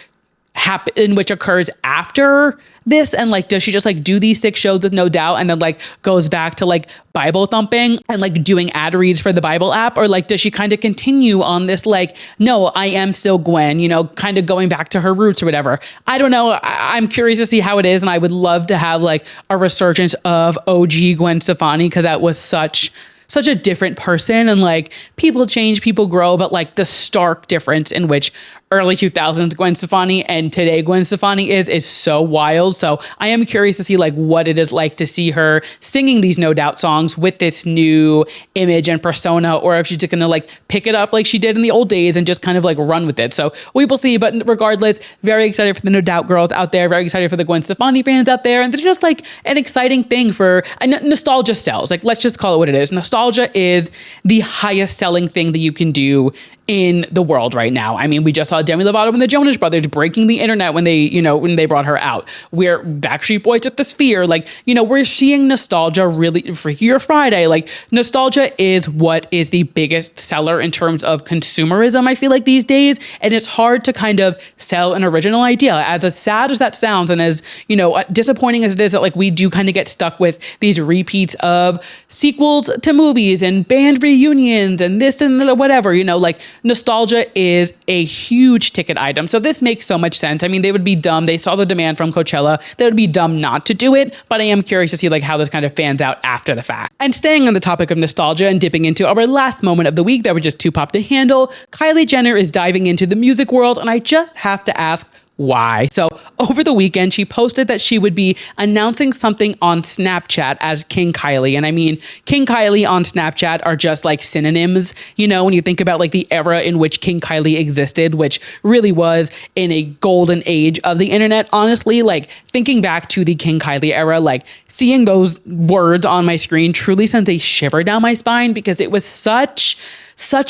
occurs after this, and like, does she just like do these 6 shows with No Doubt and then like goes back to like Bible thumping and like doing ad reads for the Bible app? Or like, does she kind of continue on this like, no, I am still Gwen, you know, kind of going back to her roots or whatever? I don't know. I'm curious to see how it is, and I would love to have like a resurgence of OG Gwen Stefani, because that was such a different person. And like, people change, people grow, but like the stark difference in which early 2000s Gwen Stefani and today Gwen Stefani is so wild. So I am curious to see like what it is like to see her singing these No Doubt songs with this new image and persona, or if she's just gonna like pick it up like she did in the old days and just kind of like run with it. So we will see. But regardless, very excited for the No Doubt girls out there, very excited for the Gwen Stefani fans out there. And it's just like an exciting thing for nostalgia sells. Like, let's just call it what it is. Nostalgia is the highest selling thing that you can do in the world right now. I mean, we just saw Demi Lovato and the Jonas Brothers breaking the internet when they brought her out. We're Backstreet Boys at the Sphere. Like, you know, we're seeing nostalgia really Freaky or Friday. Like, nostalgia is what is the biggest seller in terms of consumerism, I feel like, these days. And it's hard to kind of sell an original idea. As sad as that sounds, and as, you know, disappointing as it is that like we do kind of get stuck with these repeats of sequels to movies and band reunions and this and whatever, you know, like, nostalgia is a huge ticket item. So this makes so much sense. I mean, they would be dumb. They saw the demand from Coachella. They would be dumb not to do it. But I am curious to see like how this kind of fans out after the fact. And staying on the topic of nostalgia and dipping into our last moment of the week that we're just too pop to handle, Kylie Jenner is diving into the music world. And I just have to ask, why? So over the weekend, she posted that she would be announcing something on Snapchat as King Kylie. And I mean, King Kylie on Snapchat are just like synonyms, you know, when you think about like the era in which King Kylie existed, which really was in a golden age of the internet. Honestly, like thinking back to the King Kylie era, like seeing those words on my screen truly sends a shiver down my spine because it was such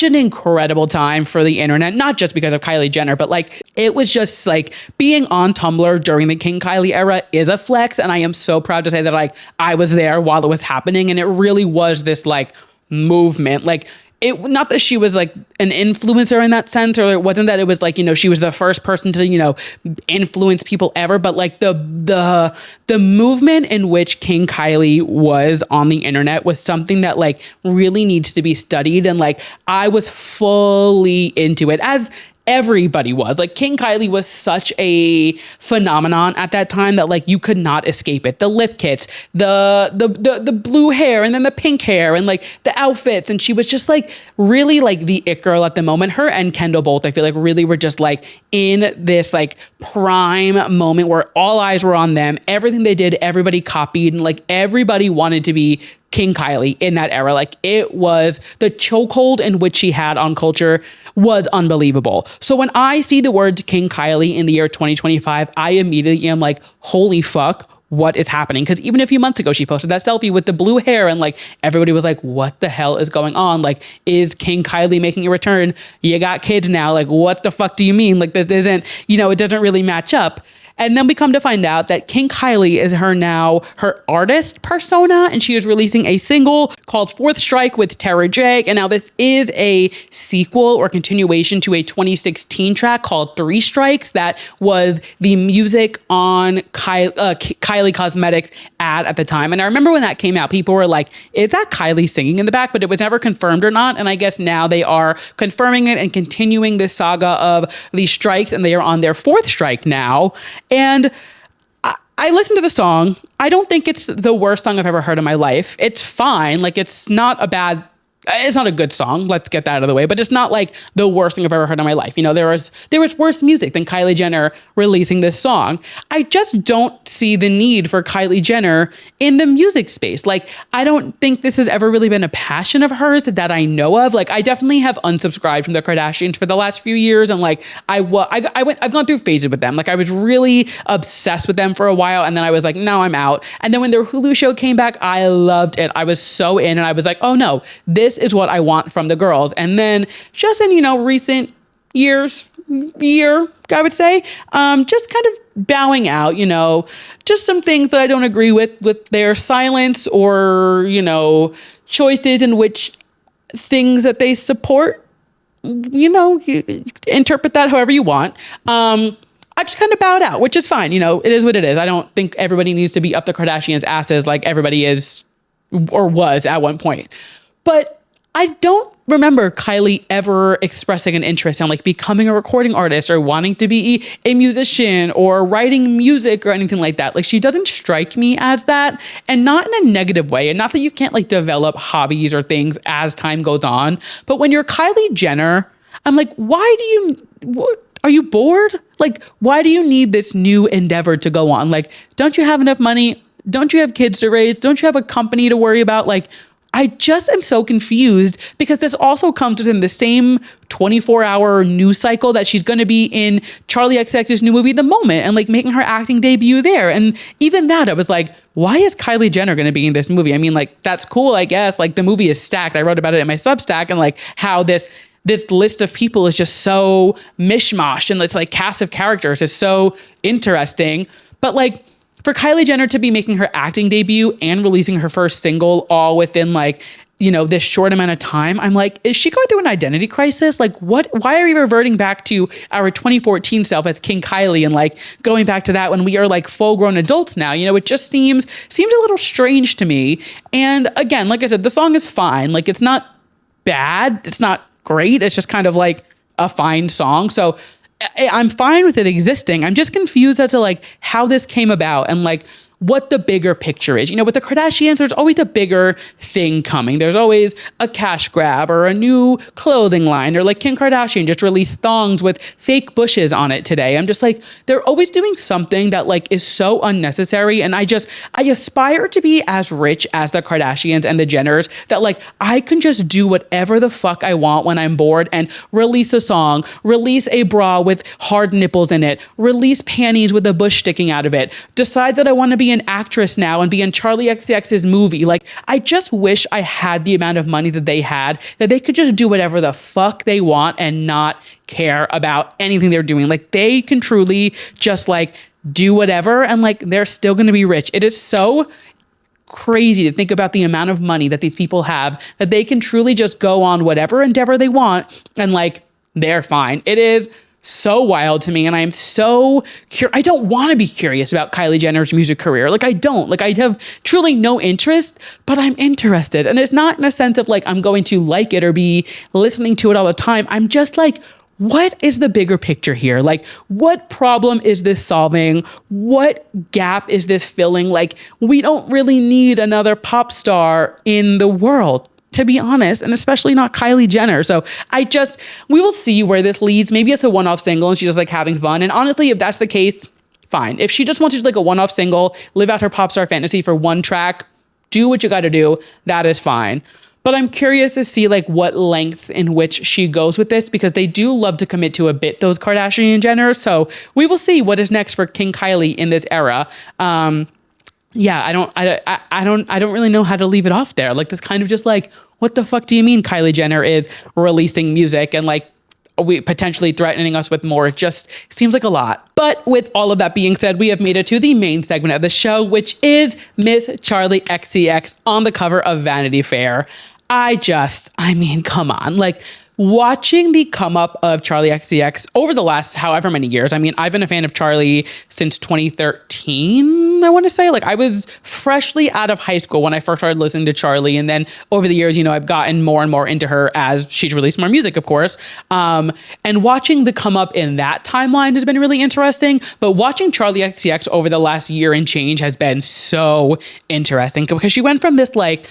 an incredible time for the internet, not just because of Kylie Jenner, but like it was just like being on Tumblr during the King Kylie era is a flex. And I am so proud to say that like I was there while it was happening. And it really was this like movement. Like it, not that she was like an influencer in that sense, or it wasn't that it was like, you know, she was the first person to, you know, influence people ever, but like the movement in which King Kylie was on the internet was something that like really needs to be studied. And like, I was fully into it, as everybody was. Like King Kylie was such a phenomenon at that time that like you could not escape it. The lip kits, the blue hair, and then the pink hair, and like the outfits. And she was just like really like the it girl at the moment. Her and Kendall both, I feel like, really were just like in this like prime moment where all eyes were on them. Everything they did, everybody copied, and like everybody wanted to be King Kylie in that era. Like it was the chokehold in which she had on culture was unbelievable. So when I see the word King Kylie in the year 2025, I immediately am like, holy fuck, what is happening? Because even a few months ago, she posted that selfie with the blue hair and like everybody was like, what the hell is going on? Like, is King Kylie making a return? You got kids now. Like, what the fuck do you mean? Like, this isn't, you know, it doesn't really match up. And then we come to find out that King Kylie is her artist persona, and she is releasing a single called Fourth Strike with Tara J. And now this is a sequel or continuation to a 2016 track called Three Strikes that was the music on Kylie Cosmetics ad at the time. And I remember when that came out, people were like, is that Kylie singing in the back? But it was never confirmed or not. And I guess now they are confirming it and continuing this saga of these strikes, and they are on their fourth strike now. And I listened to the song. I don't think it's the worst song I've ever heard in my life. It's fine. Like, it's not a good song. Let's get that out of the way. But it's not like the worst thing I've ever heard in my life. You know, there was worse music than Kylie Jenner releasing this song. I just don't see the need for Kylie Jenner in the music space. Like, I don't think this has ever really been a passion of hers that I know of. Like, I definitely have unsubscribed from the Kardashians for the last few years. And like, I've gone through phases with them. Like, I was really obsessed with them for a while. And then I was like, no, I'm out. And then when their Hulu show came back, I loved it. I was so in, and I was like, oh no, this is what I want from the girls. And then just in, you know, recent year, I would say, just kind of bowing out, you know, just some things that I don't agree with their silence or, you know, choices in which things that they support, you know, you interpret that however you want. I just kind of bowed out, which is fine. You know, it is what it is. I don't think everybody needs to be up the Kardashians' asses like everybody is or was at one point. But I don't remember Kylie ever expressing an interest in like becoming a recording artist or wanting to be a musician or writing music or anything like that. Like, she doesn't strike me as that, and not in a negative way. And not that you can't like develop hobbies or things as time goes on. But when you're Kylie Jenner, I'm like, are you bored? Like, why do you need this new endeavor to go on? Like, don't you have enough money? Don't you have kids to raise? Don't you have a company to worry about? Like, I just am so confused because this also comes within the same 24-hour news cycle that she's going to be in Charli xcx's new movie, The Moment, and like making her acting debut there. And even that, I was like, why is Kylie Jenner going to be in this movie? I mean, like, that's cool, I guess. Like, the movie is stacked. I wrote about it in my Substack, and like how this list of people is just so mishmash, and it's like cast of characters is so interesting. But like, for Kylie Jenner to be making her acting debut and releasing her first single all within like, you know, this short amount of time, I'm like, is she going through an identity crisis? Like, what? Why are we reverting back to our 2014 self as King Kylie and like going back to that when we are like full grown adults now? You know, it just seems a little strange to me. And again, like I said, the song is fine. Like, it's not bad. It's not great. It's just kind of like a fine song. So I'm fine with it existing. I'm just confused as to like how this came about and like what the bigger picture is. You know, with the Kardashians, there's always a bigger thing coming. There's always a cash grab or a new clothing line, or like Kim Kardashian just released thongs with fake bushes on it today. I'm just like, they're always doing something that like is so unnecessary. And I aspire to be as rich as the Kardashians and the Jenners, that like I can just do whatever the fuck I want when I'm bored and release a song, release a bra with hard nipples in it, release panties with a bush sticking out of it, decide that I want to be an actress now and be in Charli xcx's movie. Like, I just wish I had the amount of money that they had, that they could just do whatever the fuck they want and not care about anything they're doing. Like, they can truly just like do whatever and like they're still going to be rich. It is so crazy to think about the amount of money that these people have, that they can truly just go on whatever endeavor they want and like they're fine. It is so wild to me, and I'm so I don't want to be curious about Kylie Jenner's music career. Like, I don't. Like, I have truly no interest, but I'm interested. And it's not in a sense of like I'm going to like it or be listening to it all the time. I'm just like, what is the bigger picture here? Like, what problem is this solving? What gap is this filling? Like, we don't really need another pop star in the world, to be honest, and especially not Kylie Jenner. So we will see where this leads. Maybe it's a one-off single and she's just like having fun. And honestly, if that's the case, fine. If she just wants to do like a one-off single, live out her pop star fantasy for one track, do what you got to do. That is fine. But I'm curious to see like what length in which she goes with this, because they do love to commit to a bit, those Kardashian Jenners. So we will see what is next for King Kylie in this era. Yeah, I don't really know how to leave it off there. Like, this kind of just like, what the fuck do you mean Kylie Jenner is releasing music and like we potentially threatening us with more? It just seems like a lot. But with all of that being said, we have made it to the main segment of the show, which is Miss Charli xcx on the cover of Vanity Fair. I mean, come on, like, watching the come up of Charli xcx over the last however many years. I mean, I've been a fan of Charli since 2013, I want to say. Like, I was freshly out of high school when I first started listening to Charli. And then over the years, you know, I've gotten more and more into her as she's released more music, of course. And watching the come up in that timeline has been really interesting. But watching Charli xcx over the last year and change has been so interesting, because she went from this like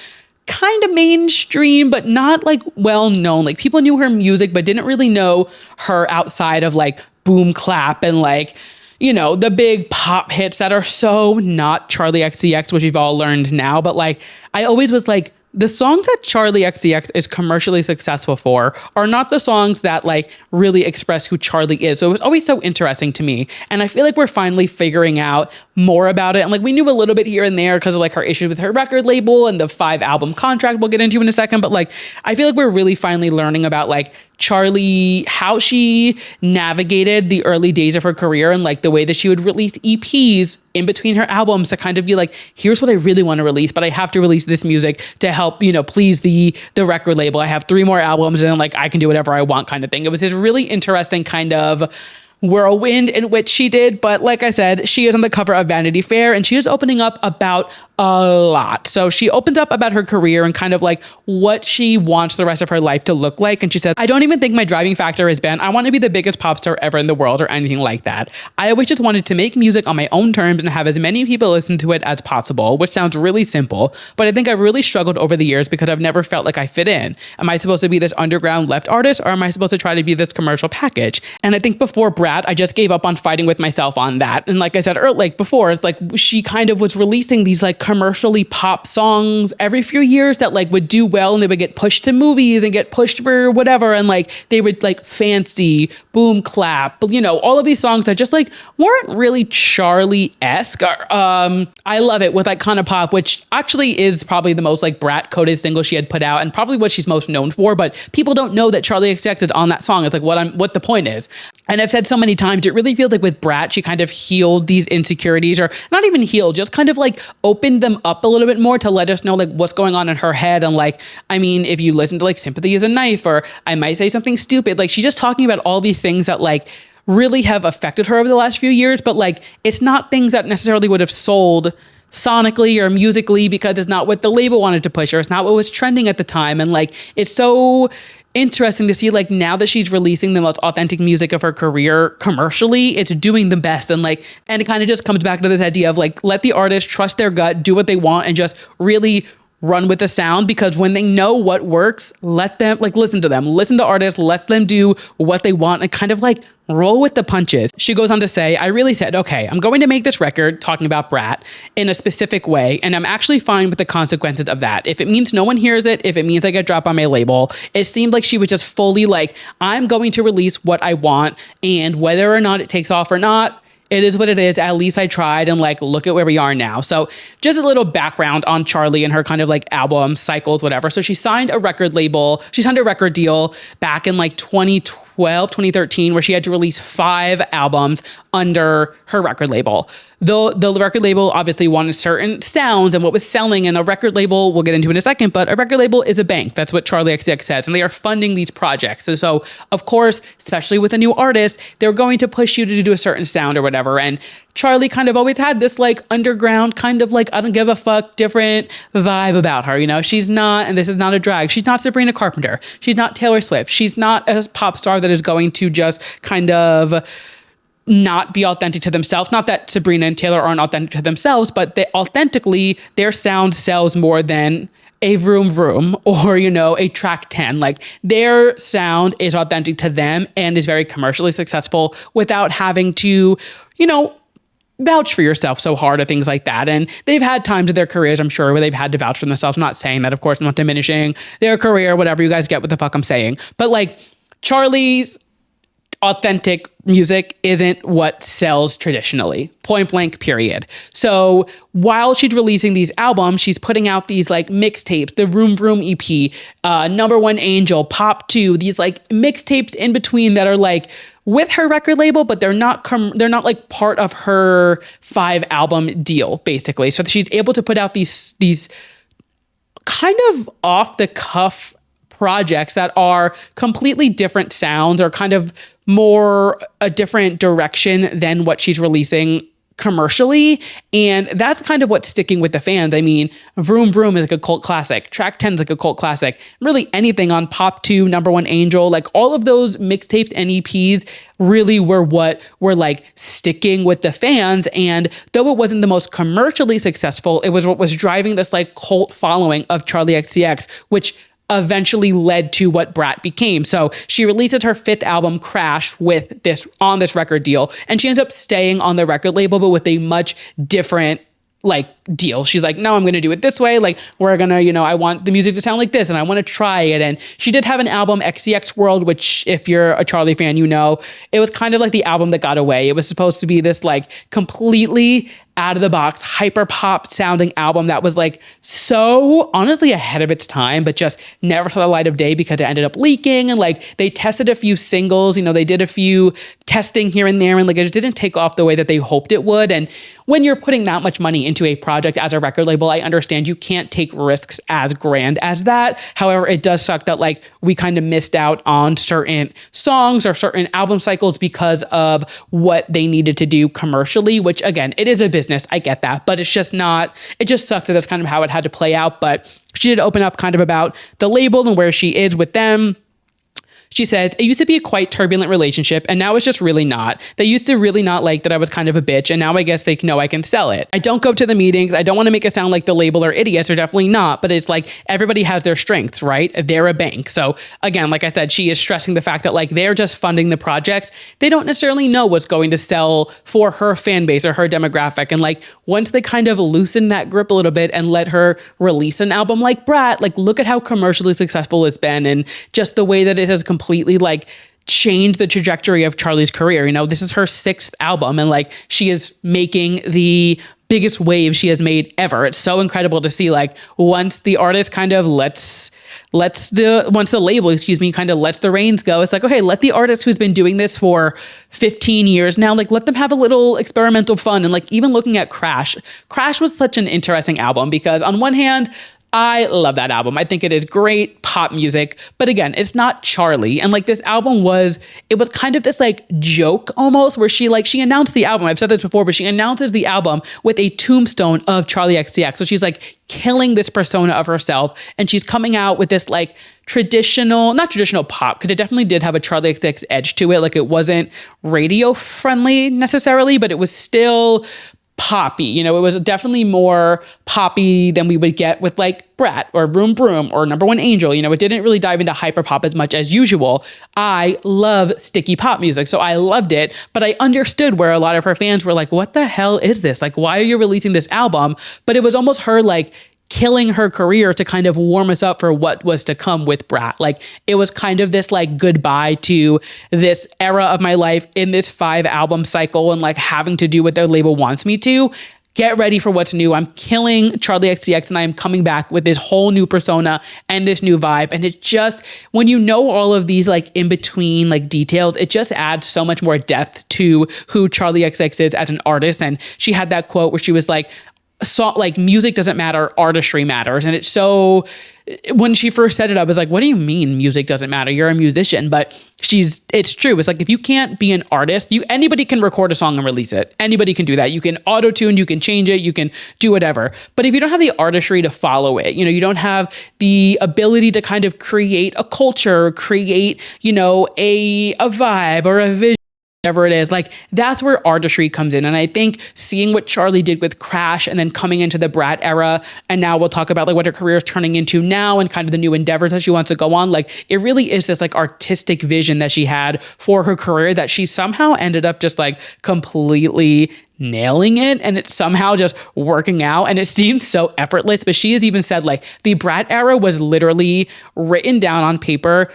kind of mainstream, but not like well known. Like, people knew her music, but didn't really know her outside of like boom clap and like, you know, the big pop hits that are so not Charli xcx, which we've all learned now. But like, I always was like, the songs that Charli xcx is commercially successful for are not the songs that like really express who Charli is. So it was always so interesting to me. And I feel like we're finally figuring out more about it. And like, we knew a little bit here and there because of like her issues with her record label and the 5-album contract we'll get into in a second. But like, I feel like we're really finally learning about like Charli, how she navigated the early days of her career and like the way that she would release EPs in between her albums to kind of be like, here's what I really want to release, but I have to release this music to help, you know, please the record label. I have 3 more albums and then like I can do whatever I want kind of thing. It was this really interesting kind of whirlwind in which she did. But like I said, she is on the cover of Vanity Fair and she is opening up about a lot. So she opens up about her career and kind of like what she wants the rest of her life to look like. And she says, I don't even think my driving factor has been, I want to be the biggest pop star ever in the world or anything like that. I always just wanted to make music on my own terms and have as many people listen to it as possible, which sounds really simple. But I think I've really struggled over the years because I've never felt like I fit in. Am I supposed to be this underground left artist, or am I supposed to try to be this commercial package? And I think before Brat, I just gave up on fighting with myself on that. And like I said earlier, like before, it's like she kind of was releasing these like commercially pop songs every few years that like would do well and they would get pushed to movies and get pushed for whatever. And like they would like Fancy, Boom Clap, you know, all of these songs that just like weren't really Charli-esque. I Love It with Icona Pop, which actually is probably the most like Brat coded single she had put out and probably what she's most known for, but people don't know that Charli xcx is on that song. It's like what the point is. And I've said so many times, it really feels like with Brat, she kind of healed these insecurities, or not even healed, just kind of like opened them up a little bit more to let us know like what's going on in her head. And like, I mean, if you listen to like Sympathy is a Knife, or I Might Say Something Stupid, like she's just talking about all these things that like really have affected her over the last few years, but like it's not things that necessarily would have sold sonically or musically because it's not what the label wanted to push, or it's not what was trending at the time. And like, it's so interesting to see, like, now that she's releasing the most authentic music of her career commercially, it's doing the best. And it kind of just comes back to this idea of like, let the artist trust their gut, do what they want, and just really run with the sound, because when they know what works, let them, like, listen to artists, let them do what they want, and kind of like roll with the punches. She goes on to say, I really said, okay, I'm going to make this record, talking about Brat, in a specific way, and I'm actually fine with the consequences of that. If it means no one hears it, if it means I get dropped on my label, it seemed like she was just fully like, I'm going to release what I want, and whether or not it takes off or not, it is what it is. At least I tried, and like, look at where we are now. So just a little background on Charli and her kind of like album cycles, whatever. So she signed a record deal back in like 2012, 2013, where she had to release 5 albums under her record label. The record label obviously wanted certain sounds and what was selling, and a record label, we'll get into in a second, but a record label is a bank. That's what Charli xcx says, and they are funding these projects. So of course, especially with a new artist, they're going to push you to do a certain sound or whatever. And Charli kind of always had this like underground kind of like, I don't give a fuck, different vibe about her. You know, she's not, and this is not a drag, she's not Sabrina Carpenter. She's not Taylor Swift. She's not a pop star that is going to just kind of not be authentic to themselves. Not that Sabrina and Taylor aren't authentic to themselves, but they authentically, their sound sells more than a Vroom Vroom or, you know, a Track 10. Like, their sound is authentic to them and is very commercially successful without having to, you know, vouch for yourself so hard or things like that. And they've had times in their careers, I'm sure, where they've had to vouch for themselves. I'm not saying that, of course, I'm not diminishing their career, whatever, you guys get what the fuck I'm saying. But like, Charli's authentic music isn't what sells traditionally, point blank, period. So while she's releasing these albums, she's putting out these like mixtapes, the Vroom Vroom EP, Number One Angel, Pop 2, these like mixtapes in between that are like with her record label, but they're not like part of her 5 album deal, basically. So she's able to put out these kind of off the cuff projects that are completely different sounds, or kind of more a different direction than what she's releasing commercially. And that's kind of what's sticking with the fans. I mean, Vroom Vroom is like a cult classic. Track 10 is like a cult classic. Really anything on Pop 2, Number One Angel, like all of those mixtapes and EPs really were what were like sticking with the fans. And though it wasn't the most commercially successful, it was what was driving this like cult following of Charli xcx, which eventually led to what Brat became. So she releases her 5th album, Crash, with this record deal, and she ends up staying on the record label, but with a much different like deal. She's like, no, I'm going to do it this way. Like, we're going to, you know, I want the music to sound like this and I want to try it. And she did have an album, XCX World, which if you're a Charli fan, you know, it was kind of like the album that got away. It was supposed to be this like completely out of the box, hyper pop sounding album that was like so honestly ahead of its time, but just never saw the light of day because it ended up leaking. And like, they tested a few singles, you know, they did a few testing here and there, and like, it just didn't take off the way that they hoped it would. And when you're putting that much money into a project as a record label, I understand you can't take risks as grand as that. However, it does suck that like we kind of missed out on certain songs or certain album cycles because of what they needed to do commercially, which again, it is a business. I get that, but it's just not, it just sucks that that's kind of how it had to play out. But she did open up kind of about the label and where she is with them. She says, it used to be a quite turbulent relationship, and now it's just really not. They used to really not like that I was kind of a bitch, and now I guess they know I can sell it. I don't go to the meetings. I don't want to make it sound like the label are idiots, or definitely not, but it's like everybody has their strengths, right? They're a bank. So again, like I said, she is stressing the fact that like they're just funding the projects. They don't necessarily know what's going to sell for her fan base or her demographic. And like once they kind of loosen that grip a little bit and let her release an album like Brat, like look at how commercially successful it's been, and just the way that it has completely like changed the trajectory of Charli's career. You know, this is her 6th album, and like she is making the biggest wave she has made ever. It's so incredible to see like once the artist kind of once the label, kind of lets the reins go, it's like, okay, let the artist who's been doing this for 15 years now, like let them have a little experimental fun. And like even looking at Crash was such an interesting album because on one hand, I love that album. I think it is great pop music, but again, it's not Charli. And like this album it was kind of this like joke almost where she announced the album. I've said this before, but she announces the album with a tombstone of Charli xcx. So she's like killing this persona of herself, and she's coming out with this like not traditional pop, because it definitely did have a Charli xcx edge to it. Like it wasn't radio friendly necessarily, but it was still poppy. You know, it was definitely more poppy than we would get with like Brat or Vroom Vroom or Number One Angel. You know, it didn't really dive into hyper pop as much as usual. I love sticky pop music, so I loved it, but I understood where a lot of her fans were like, what the hell is this? Like, why are you releasing this album? But it was almost her like killing her career to kind of warm us up for what was to come with Brat. Like it was kind of this like goodbye to this era of my life in this 5-album cycle and like having to do what their label wants me to. Get ready for what's new. I'm killing Charli xcx and I am coming back with this whole new persona and this new vibe. And it just, when you know all of these like in between like details, it just adds so much more depth to who Charli xcx is as an artist. And she had that quote where she was like, music doesn't matter, artistry matters. And it's so, when she first said it, I was like, what do you mean music doesn't matter? You're a musician. But it's true. It's like, if you can't be an artist, anybody can record a song and release it. Anybody can do that. You can auto-tune, you can change it, you can do whatever. But if you don't have the artistry to follow it, you know, you don't have the ability to kind of create a culture, create, you know, a vibe or a vision, whatever it is, like that's where artistry comes in. And I think seeing what Charli did with Crash and then coming into the Brat era, and now we'll talk about like what her career is turning into now and kind of the new endeavors that she wants to go on, like it really is this like artistic vision that she had for her career that she somehow ended up just like completely nailing it, and it's somehow just working out, and it seems so effortless. But she has even said like the Brat era was literally written down on paper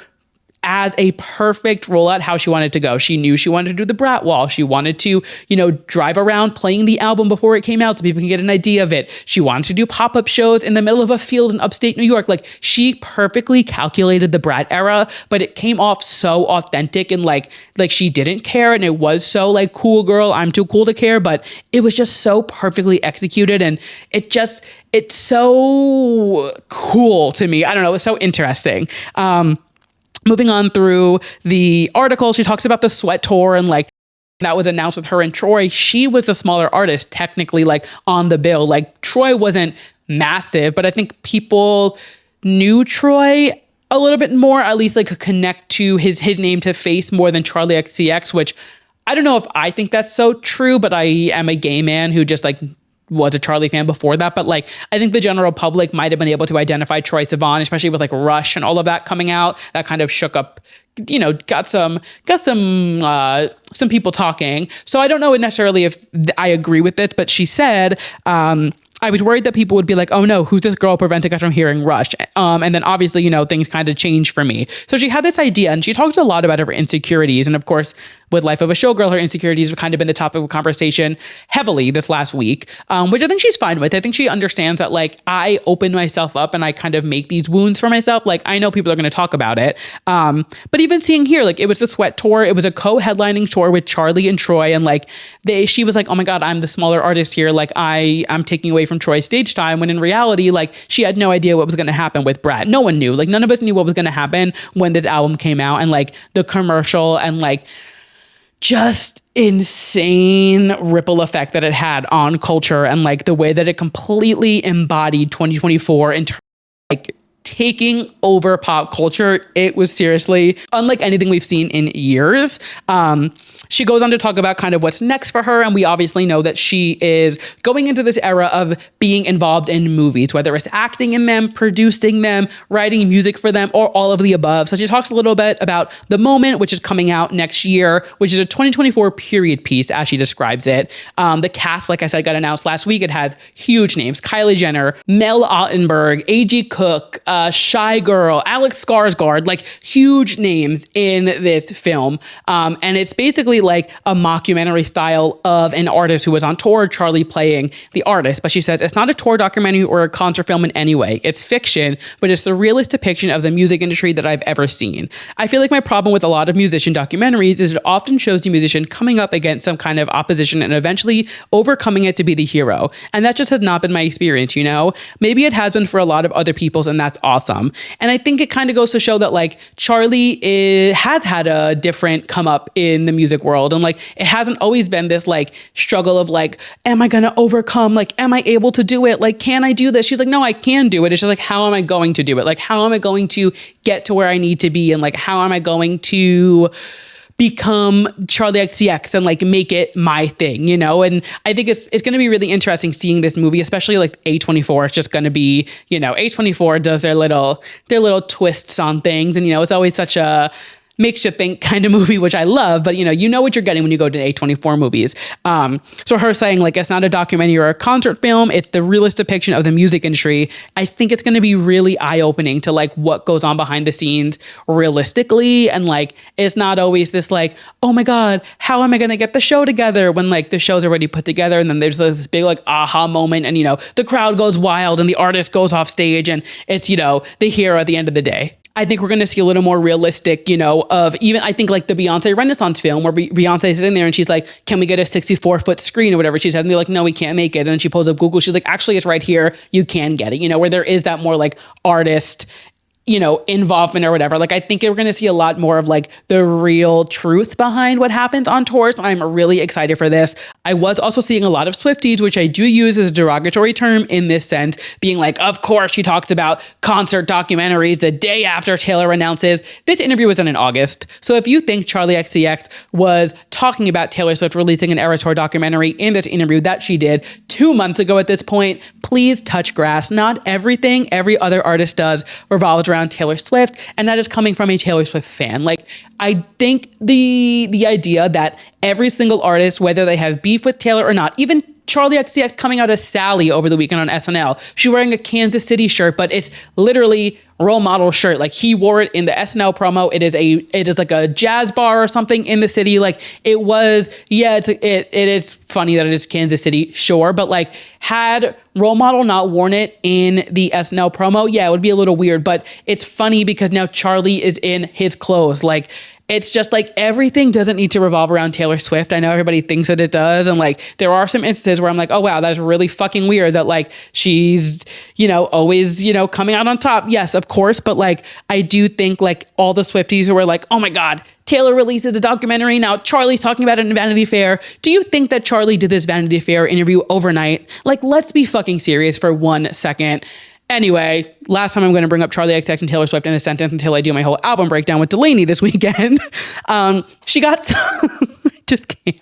as a perfect rollout how she wanted to go. She knew she wanted to do the Brat wall. She wanted to, you know, drive around playing the album before it came out so people can get an idea of it. She wanted to do pop-up shows in the middle of a field in upstate New York. Like she perfectly calculated the Brat era, but it came off so authentic and like she didn't care, and it was so like, cool girl, I'm too cool to care, but it was just so perfectly executed, and it's so cool to me. I don't know, it's so interesting. Moving on through the article, she talks about the Sweat Tour and like that was announced with her and Troy. She was the smaller artist technically like on the bill. Like Troy wasn't massive, but I think people knew Troy a little bit more, at least like could connect to his name to face more than Charli xcx, which I don't know if I think that's so true, but I am a gay man who just like was a Charli fan before that, but like I think the general public might have been able to identify Troye Sivan, especially with like Rush and all of that coming out. That kind of shook up, you know, got some people talking. So I don't know necessarily if I agree with it, but she said, I was worried that people would be like, oh no, who's this girl preventing us from hearing Rush? And then obviously, you know, things kind of changed for me. So she had this idea, and she talked a lot about her insecurities. And of course, with Life of a Showgirl, her insecurities have kind of been the topic of conversation heavily this last week, which I think she's fine with. I think she understands that like I open myself up and I kind of make these wounds for myself. Like I know people are going to talk about it. But even seeing here, like it was the Sweat Tour. It was a co-headlining tour with Charli and Troy. And like she was like, oh my God, I'm the smaller artist here. Like I'm taking away from Troy's stage time, when in reality, like she had no idea what was going to happen with Brat. No one knew. Like none of us knew what was going to happen when this album came out, and like the commercial and like just insane ripple effect that it had on culture, and like the way that it completely embodied 2024 in terms of like taking over pop culture. It was seriously unlike anything we've seen in years. She goes on to talk about kind of what's next for her. And we obviously know that she is going into this era of being involved in movies, whether it's acting in them, producing them, writing music for them, or all of the above. So she talks a little bit about The Moment, which is coming out next year, which is a 2024 period piece, as she describes it. The cast, like I said, got announced last week. It has huge names: Kylie Jenner, Mel Ottenberg, A.G. Cook, Shy Girl, Alex Skarsgård, like huge names in this film. And it's basically like a mockumentary style of an artist who was on tour, Charli playing the artist. But she says it's not a tour documentary or a concert film in any way. It's fiction, but it's the realist depiction of the music industry that I've ever seen. I feel like my problem with a lot of musician documentaries is it often shows the musician coming up against some kind of opposition and eventually overcoming it to be the hero. And that just has not been my experience, you know? Maybe it has been for a lot of other people's, and that's awesome. And I think it kind of goes to show that like Charli has had a different come up in the music world. And like, it hasn't always been this like struggle of like, am I going to overcome? Like, am I able to do it? Like, can I do this? She's like, no, I can do it. It's just like, how am I going to do it? Like, how am I going to get to where I need to be? And like, how am I going to become Charli xcx and like make it my thing, you know? And I think it's going to be really interesting seeing this movie, especially like A24. It's just going to be, you know, A24 does their little twists on things. And, you know, it's always such a makes you think kind of movie, which I love, but you know what you're getting when you go to A24 movies. So her saying like, it's not a documentary or a concert film, it's the realist depiction of the music industry. I think it's going to be really eye-opening to like what goes on behind the scenes realistically. And like, it's not always this like, oh my God, how am I going to get the show together when like the show's already put together. And then there's this big like aha moment and, you know, the crowd goes wild and the artist goes off stage and it's, you know, the hero at the end of the day. I think we're going to see a little more realistic, you know, of even, I think like the Beyonce Renaissance film where Beyonce's in there and she's like, can we get a 64-foot screen or whatever she said? And they're like, no, we can't make it. And then she pulls up Google. She's like, actually, it's right here. You can get it, you know, where there is that more like artist, you know, involvement or whatever. Like, I think we're going to see a lot more of like the real truth behind what happens on tours. I'm really excited for this. I was also seeing a lot of Swifties, which I do use as a derogatory term in this sense, being like, of course, she talks about concert documentaries the day after Taylor announces. This interview was done in August. So if you think Charli xcx was talking about Taylor Swift releasing an Eras Tour documentary in this interview that she did 2 months ago at this point, please touch grass. Not everything every other artist does revolves around Taylor Swift, and that is coming from a Taylor Swift fan. Like, I think the idea that every single artist, whether they have beef with Taylor or not, even Charli xcx coming out as Sally over the weekend on SNL, she's wearing a Kansas City shirt, but it's literally role model shirt. Like, he wore it in the SNL promo. It is like a jazz bar or something in the city. Like, it was, yeah, it is funny that it is Kansas City, sure, but like, had role model not worn it in the SNL promo, yeah, it would be a little weird, but it's funny because now Charli is in his clothes. Like, it's just like everything doesn't need to revolve around Taylor Swift. I know everybody thinks that it does. And like, there are some instances where I'm like, oh, wow, that's really fucking weird that like she's, you know, always, you know, coming out on top. Yes, of course. But like, I do think like all the Swifties who are like, oh my God, Taylor releases a documentary. Now Charli's talking about it in Vanity Fair. Do you think that Charli did this Vanity Fair interview overnight? Like, let's be fucking serious for 1 second. Anyway, last time I'm going to bring up Charli xcx and Taylor Swift in a sentence until I do my whole album breakdown with Delaney this weekend. She got some, just can't.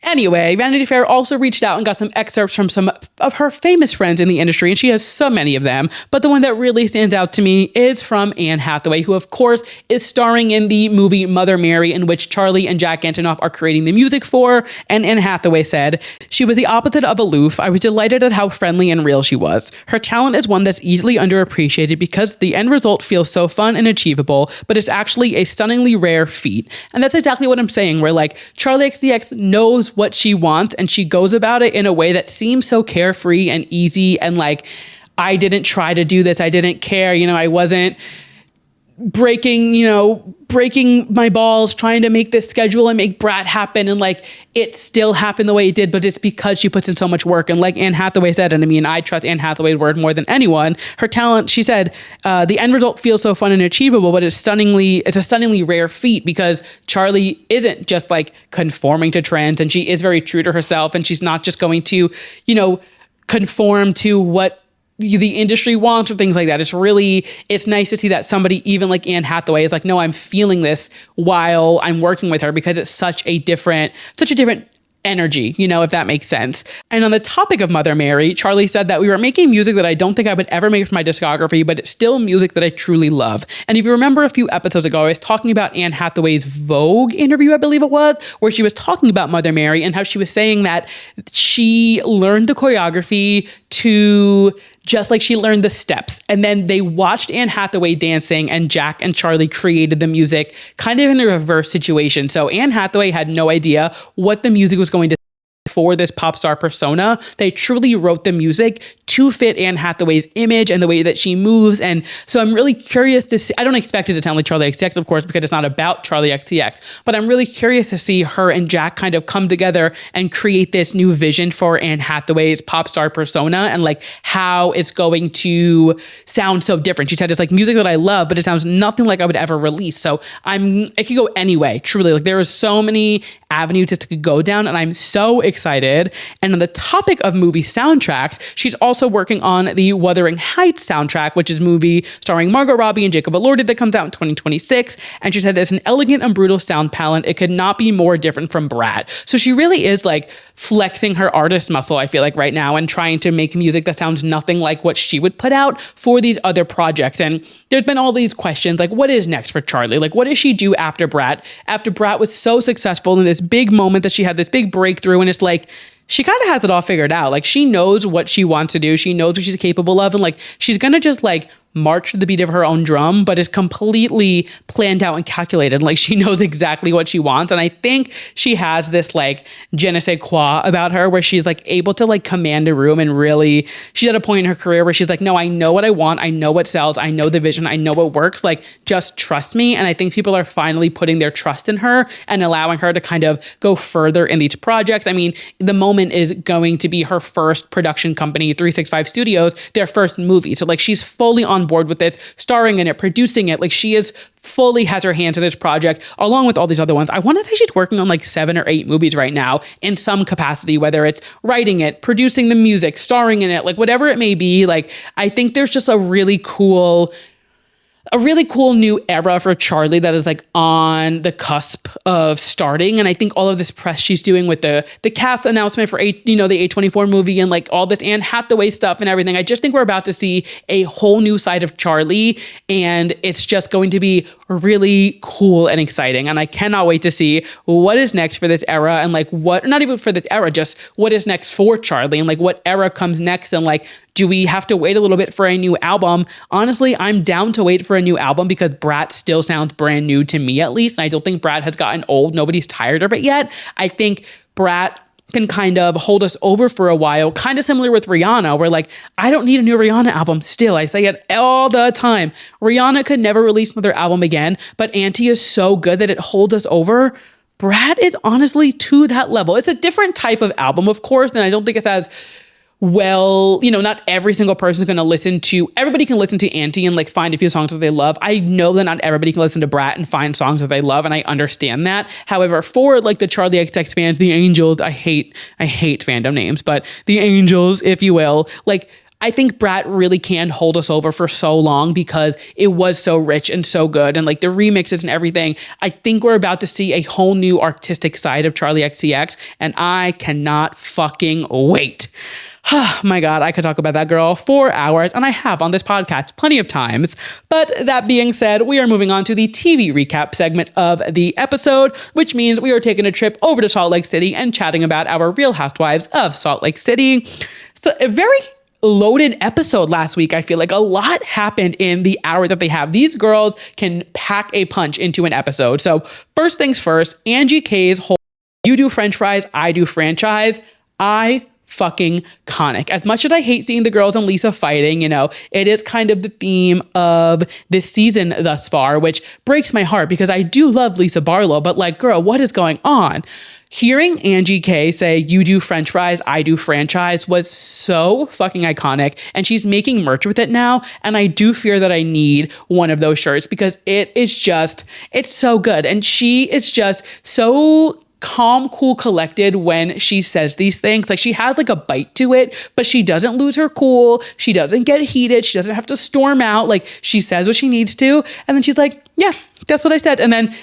Anyway, Vanity Fair also reached out and got some excerpts from some of her famous friends in the industry, and she has so many of them. But the one that really stands out to me is from Anne Hathaway, who of course is starring in the movie Mother Mary, in which Charli and Jack Antonoff are creating the music for. And Anne Hathaway said, she was the opposite of aloof. I was delighted at how friendly and real she was. Her talent is one that's easily underappreciated because the end result feels so fun and achievable, but it's actually a stunningly rare feat. And that's exactly what I'm saying, where like Charli xcx knows what she wants and she goes about it in a way that seems so carefree and easy, and like, I didn't try to do this, I didn't care, you know, I wasn't breaking my balls trying to make this schedule and make Brat happen, and like, it still happened the way it did, but it's because she puts in so much work. And like Anne Hathaway said, and I mean, I trust Anne Hathaway's word more than anyone, her talent, she said, the end result feels so fun and achievable, but it's a stunningly rare feat because Charli isn't just like conforming to trends, and she is very true to herself, and she's not just going to, you know, conform to what the industry wants or things like that. It's nice to see that somebody even like Anne Hathaway is like, no, I'm feeling this while I'm working with her, because it's such a different energy, you know, if that makes sense. And on the topic of Mother Mary, Charli said that we were making music that I don't think I would ever make for my discography, but it's still music that I truly love. And if you remember a few episodes ago, I was talking about Anne Hathaway's Vogue interview, I believe it was, where she was talking about Mother Mary and how she was saying that she learned the choreography to just like she learned the steps. And then they watched Anne Hathaway dancing, and Jack and Charli created the music kind of in a reverse situation. So Anne Hathaway had no idea what the music was going to for this pop star persona. They truly wrote the music to fit Anne Hathaway's image and the way that she moves. And so I'm really curious to see, I don't expect it to sound like Charli xcx, of course, because it's not about Charli xcx, but I'm really curious to see her and Jack kind of come together and create this new vision for Anne Hathaway's pop star persona, and like how it's going to sound so different. She said, it's like music that I love, but it sounds nothing like I would ever release. So it could go any way, truly. Like there are so many avenues it could go down, and I'm so excited. And on the topic of movie soundtracks, she's also working on the Wuthering Heights soundtrack, which is a movie starring Margot Robbie and Jacob Elordi that comes out in 2026. And she said it's an elegant and brutal sound palette. It could not be more different from Brat. So she really is like flexing her artist muscle, I feel like, right now, and trying to make music that sounds nothing like what she would put out for these other projects. And there's been all these questions like, what is next for Charli? Like, what does she do after Brat? After Brat was so successful in this big moment that she had this big breakthrough, and it's like, she kind of has it all figured out. Like she knows what she wants to do. She knows what she's capable of. And like, she's going to just like march to the beat of her own drum, but is completely planned out and calculated. Like she knows exactly what she wants. And I think she has this like je ne sais quoi about her, where she's like able to like command a room, and really she's at a point in her career where she's like, no, I know what I want. I know what sells. I know the vision. I know what works. Like just trust me. And I think people are finally putting their trust in her and allowing her to kind of go further in these projects. I mean, the moment is going to be her first production company, 365 Studios, their first movie. So like she's fully on board with this, starring in it, producing it. Like she is fully has her hands in this project along with all these other ones. I want to say she's working on like 7 or 8 movies right now in some capacity, whether it's writing it, producing the music, starring in it, like whatever it may be. Like I think there's just a really cool new era for Charli that is like on the cusp of starting. And I think all of this press she's doing with the cast announcement for the A24 movie and like all this Anne Hathaway stuff and everything, I just think we're about to see a whole new side of Charli, and it's just going to be really cool and exciting. And I cannot wait to see what is next for this era, and like what, not even for this era, just what is next for Charli, and like what era comes next, and like, do we have to wait a little bit for a new album? Honestly, I'm down to wait for a new album because Brat still sounds brand new to me, at least. And I don't think Brat has gotten old. Nobody's tired of it yet. I think Brat can kind of hold us over for a while, kind of similar with Rihanna, where like, I don't need a new Rihanna album still. I say it all the time. Rihanna could never release another album again, but Auntie is so good that it holds us over. Brat is honestly to that level. It's a different type of album, of course, and I don't think it's as well, not every single person is going to everybody can listen to Auntie and like find a few songs that they love. I know that not everybody can listen to Brat and find songs that they love, and I understand that. However, for like the Charli xcx fans, the Angels, I hate fandom names, but the Angels, if you will, like, I think Brat really can hold us over for so long because it was so rich and so good, and like the remixes and everything. I think we're about to see a whole new artistic side of Charli xcx, and I cannot fucking wait. My God, I could talk about that girl for hours, and I have on this podcast plenty of times. But that being said, we are moving on to the TV recap segment of the episode, which means we are taking a trip over to Salt Lake City and chatting about our Real Housewives of Salt Lake City. So a very loaded episode last week. I feel like a lot happened in the hour that they have. These girls can pack a punch into an episode. So first things first, Angie K's whole "you do French fries, I do franchise." Fucking iconic. As much as I hate seeing the girls and Lisa fighting, it is kind of the theme of this season thus far, which breaks my heart because I do love Lisa Barlow, but like, girl, what is going on? Hearing Angie K say, "you do French fries, I do franchise," was so fucking iconic. And she's making merch with it now. And I do fear that I need one of those shirts because it's so good. And she is just so calm, cool, collected when she says these things. Like, she has like a bite to it, but she doesn't lose her cool. She doesn't get heated. She doesn't have to storm out. Like, she says what she needs to. And then she's like, yeah, that's what I said. And then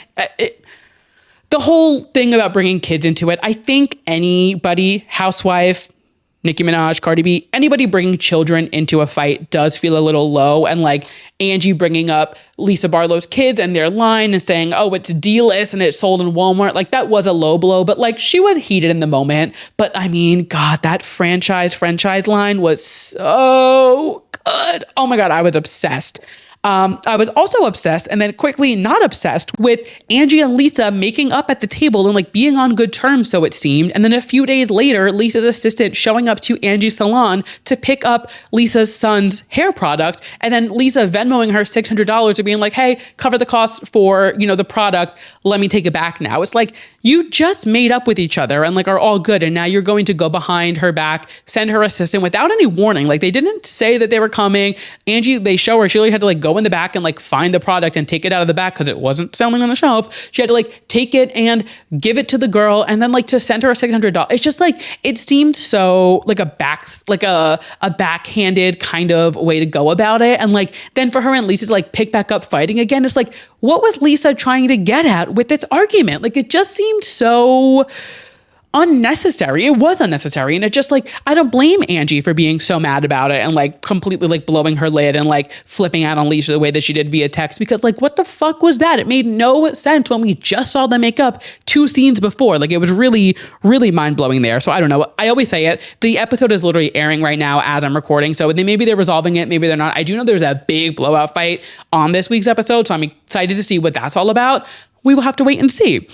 the whole thing about bringing kids into it, I think anybody, housewife, Nicki Minaj, Cardi B, anybody bringing children into a fight does feel a little low. And like Angie bringing up Lisa Barlow's kids and their line and saying, oh, it's D-list and it's sold in Walmart. Like that was a low blow, but like she was heated in the moment. But I mean, God, that franchise line was so good. Oh my God, I was obsessed. I was also obsessed and then quickly not obsessed with Angie and Lisa making up at the table and like being on good terms, so it seemed. And then a few days later, Lisa's assistant showing up to Angie's salon to pick up Lisa's son's hair product. And then Lisa Venmoing her $600 and being like, hey, cover the cost for, the product. Let me take it back now. It's like, you just made up with each other and like are all good. And now you're going to go behind her back, send her assistant without any warning. Like they didn't say that they were coming. Angie, they show her, she really had to like go in the back and like find the product and take it out of the back because it wasn't selling on the shelf. She had to like take it and give it to the girl and then like to send her a $600. It's just like, it seemed so like a backhanded kind of way to go about it. And like, then for her and Lisa to like pick back up fighting again, it's like, what was Lisa trying to get at with this argument? Like, it just seemed so unnecessary. It was unnecessary. And it just like, I don't blame Angie for being so mad about it and like completely like blowing her lid and like flipping out on Lisa the way that she did via text, because like, what the fuck was that? It made no sense when we just saw them make up 2 scenes before. Like it was really, really mind blowing there. So I don't know. I always say it. The episode is literally airing right now as I'm recording. So maybe they're resolving it. Maybe they're not. I do know there's a big blowout fight on this week's episode. So I'm excited to see what that's all about. We will have to wait and see.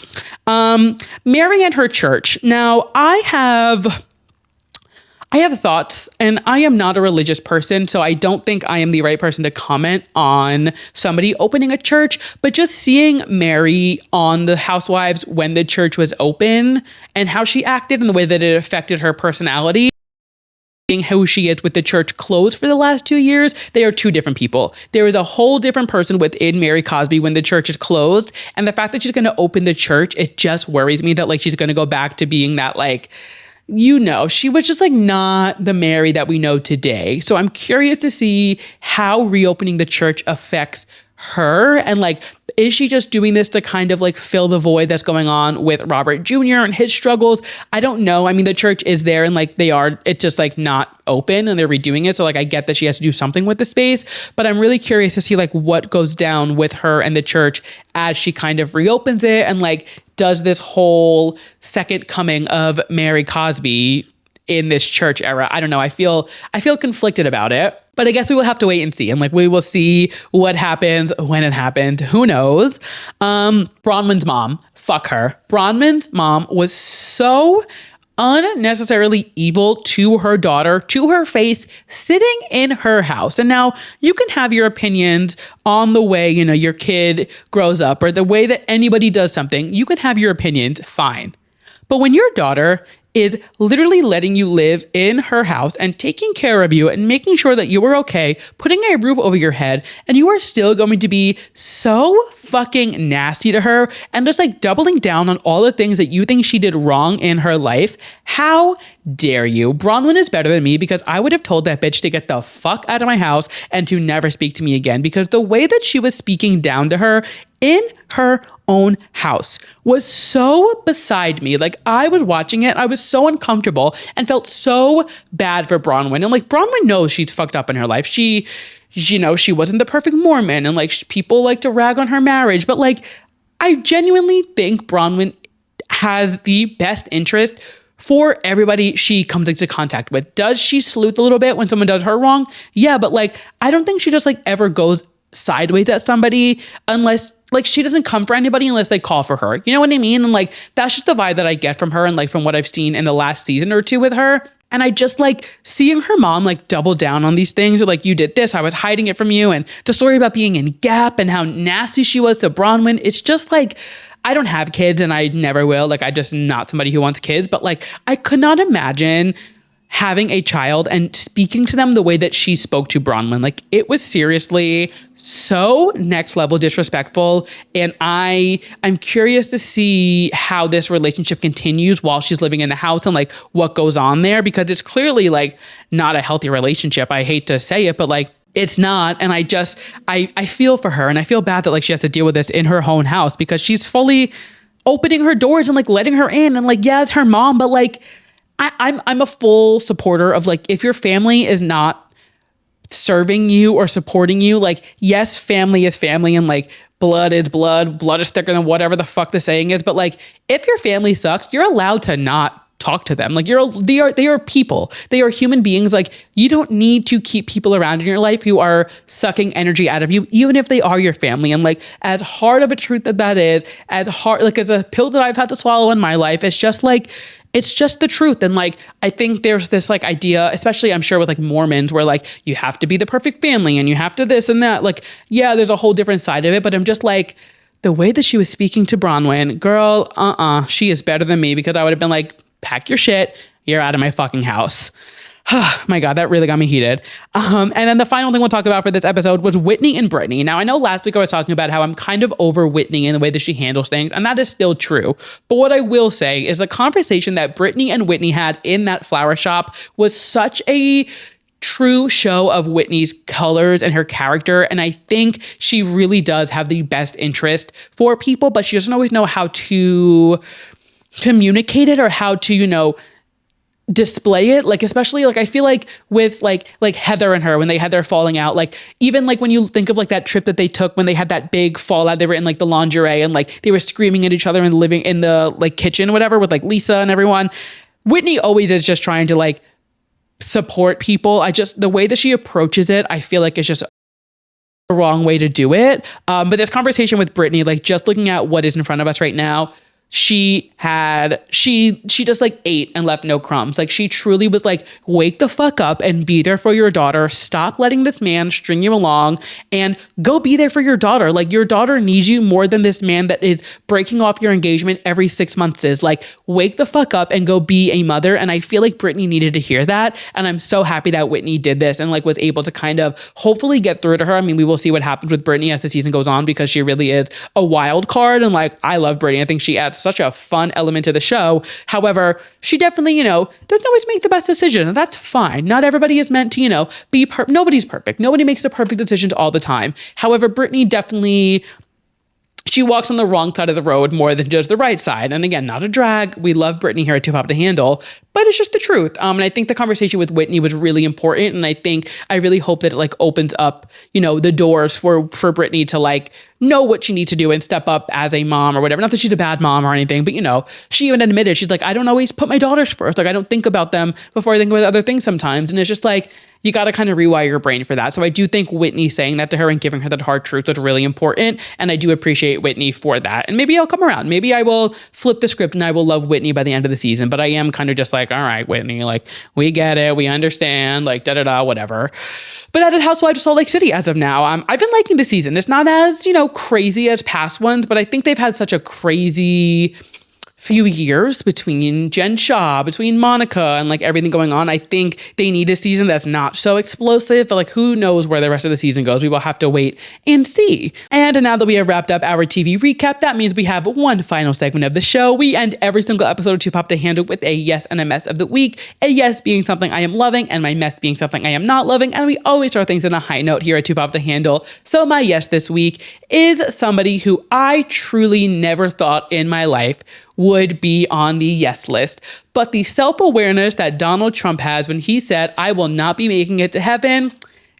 Mary and her church. Now, I have thoughts, and I am not a religious person, so I don't think I am the right person to comment on somebody opening a church, but just seeing Mary on the Housewives when the church was open and how she acted and the way that it affected her personality, who she is with the church closed for the last 2 years, they are 2 different people. There is a whole different person within Mary Cosby when the church is closed. And the fact that she's going to open the church, it just worries me that like she's going to go back to being that like, she was just like not the Mary that we know today. So I'm curious to see how reopening the church affects her and like, is she just doing this to kind of like fill the void that's going on with Robert Jr. and his struggles? I don't know. I mean, the church is there and like it's just like not open and they're redoing it. So like, I get that she has to do something with the space, but I'm really curious to see like what goes down with her and the church as she kind of reopens it. And like, does this whole second coming of Mary Cosby in this church era? I don't know. I feel conflicted about it. But I guess we will have to wait and see. And like, we will see what happens when it happened. Who knows? Bronwyn's mom, fuck her. Bronwyn's mom was so unnecessarily evil to her daughter, to her face, sitting in her house. And now you can have your opinions on the way, your kid grows up or the way that anybody does something. You can have your opinions, fine. But when your daughter is literally letting you live in her house and taking care of you and making sure that you are okay, putting a roof over your head, and you are still going to be so fucking nasty to her and just like doubling down on all the things that you think she did wrong in her life. How dare you? Bronwyn is better than me because I would have told that bitch to get the fuck out of my house and to never speak to me again, because the way that she was speaking down to her in her own house was so beside me. Like, I was watching it, I was so uncomfortable and felt so bad for Bronwyn. And like, Bronwyn knows she's fucked up in her life. She wasn't the perfect Mormon and like people like to rag on her marriage, but like, I genuinely think Bronwyn has the best interest for everybody she comes into contact with. Does she sleuth a little bit when someone does her wrong? Yeah, but like, I don't think she just like ever goes sideways at somebody unless like she doesn't come for anybody unless they call for her. You know what I mean? And like, that's just the vibe that I get from her and like from what I've seen in the last season or 2 with her. And I just like seeing her mom like double down on these things, or like, you did this, I was hiding it from you. And the story about being in Gap and how nasty she was to Bronwyn. It's just like, I don't have kids and I never will. Like, I just not somebody who wants kids, but like, I could not imagine having a child and speaking to them the way that she spoke to Bronwyn. Like, it was seriously so next level disrespectful. And I'm curious to see how this relationship continues while she's living in the house and like what goes on there, because it's clearly like not a healthy relationship. I hate to say it, but like, it's not. And I feel for her, and I feel bad that like she has to deal with this in her own house, because she's fully opening her doors and like letting her in, and like, yeah, it's her mom, but like, I'm a full supporter of like, if your family is not serving you or supporting you, like, yes, family is family and like blood is blood, blood is thicker than whatever the fuck the saying is. But like, if your family sucks, you're allowed to not talk to them. Like they are people. They are human beings. Like you don't need to keep people around in your life who are sucking energy out of you, even if they are your family. And like, as hard of a truth that is, as hard, like as a pill that I've had to swallow in my life, it's just like, it's just the truth. And like, I think there's this like idea, especially I'm sure with like Mormons, where like you have to be the perfect family and you have to this and that. Like, yeah, there's a whole different side of it, but I'm just like, the way that she was speaking to Bronwyn, girl, she is better than me, because I would have been like, pack your shit, you're out of my fucking house. My God, that really got me heated. And then the final thing we'll talk about for this episode was Whitney and Brittany. Now, I know last week I was talking about how I'm kind of over Whitney in the way that she handles things, and that is still true. But what I will say is the conversation that Brittany and Whitney had in that flower shop was such a true show of Whitney's colors and her character. And I think she really does have the best interest for people, but she doesn't always know how to communicate it or how to, display it. Like, especially like, I feel like with like Heather and her, when they had their falling out, like even like when you think of like that trip that they took when they had that big fallout, they were in like the lingerie and like they were screaming at each other and living in the like kitchen, whatever, with like Lisa and everyone. Whitney always is just trying to like support people. The way that she approaches it, I feel like it's just a wrong way to do it. But this conversation with Brittany, like just looking at what is in front of us right now, she just like ate and left no crumbs. Like she truly was like, wake the fuck up and be there for your daughter. Stop letting this man string you along and go be there for your daughter. Like your daughter needs you more than this man that is breaking off your engagement every 6 months is. Like, wake the fuck up and go be a mother. And I feel like Brittany needed to hear that. And I'm so happy that Whitney did this and like was able to kind of hopefully get through to her. I mean, we will see what happens with Brittany as the season goes on, because she really is a wild card. And like, I love Brittany. I think she adds such a fun element to the show. However, she definitely, doesn't always make the best decision. And that's fine. Not everybody is meant to, be nobody's perfect. Nobody makes the perfect decisions all the time. However, Brittany definitely, she walks on the wrong side of the road more than just the right side. And again, not a drag. We love Brittany here at Too Pop to Handle, but it's just the truth. And I think the conversation with Whitney was really important. And I really hope that it like opens up, the doors for Brittany to like know what she needs to do and step up as a mom or whatever. Not that she's a bad mom or anything, but she even admitted, she's like, I don't always put my daughters first. Like I don't think about them before I think about other things sometimes. And it's just like, you got to kind of rewire your brain for that. So I do think Whitney saying that to her and giving her that hard truth was really important. And I do appreciate Whitney for that. And maybe I'll come around. Maybe I will flip the script and I will love Whitney by the end of the season. But I am kind of just like, all right, Whitney, like we get it. We understand, like whatever. But that is Housewives of Salt Lake City as of now. I've been liking the season. It's not as, crazy as past ones, but I think they've had such a crazy few years between Jen Shaw, between Monica, and like everything going on. I think they need a season that's not so explosive, but like who knows where the rest of the season goes. We will have to wait and see. And now that we have wrapped up our TV recap, that means we have one final segment of the show. We end every single episode of Too Pop to Handle with a yes and a mess of the week. A yes being something I am loving and my mess being something I am not loving. And we always start things on a high note here at Too Pop to Handle. So my yes this week is somebody who I truly never thought in my life would be on the yes list. But the self-awareness that Donald Trump has when he said, I will not be making it to heaven,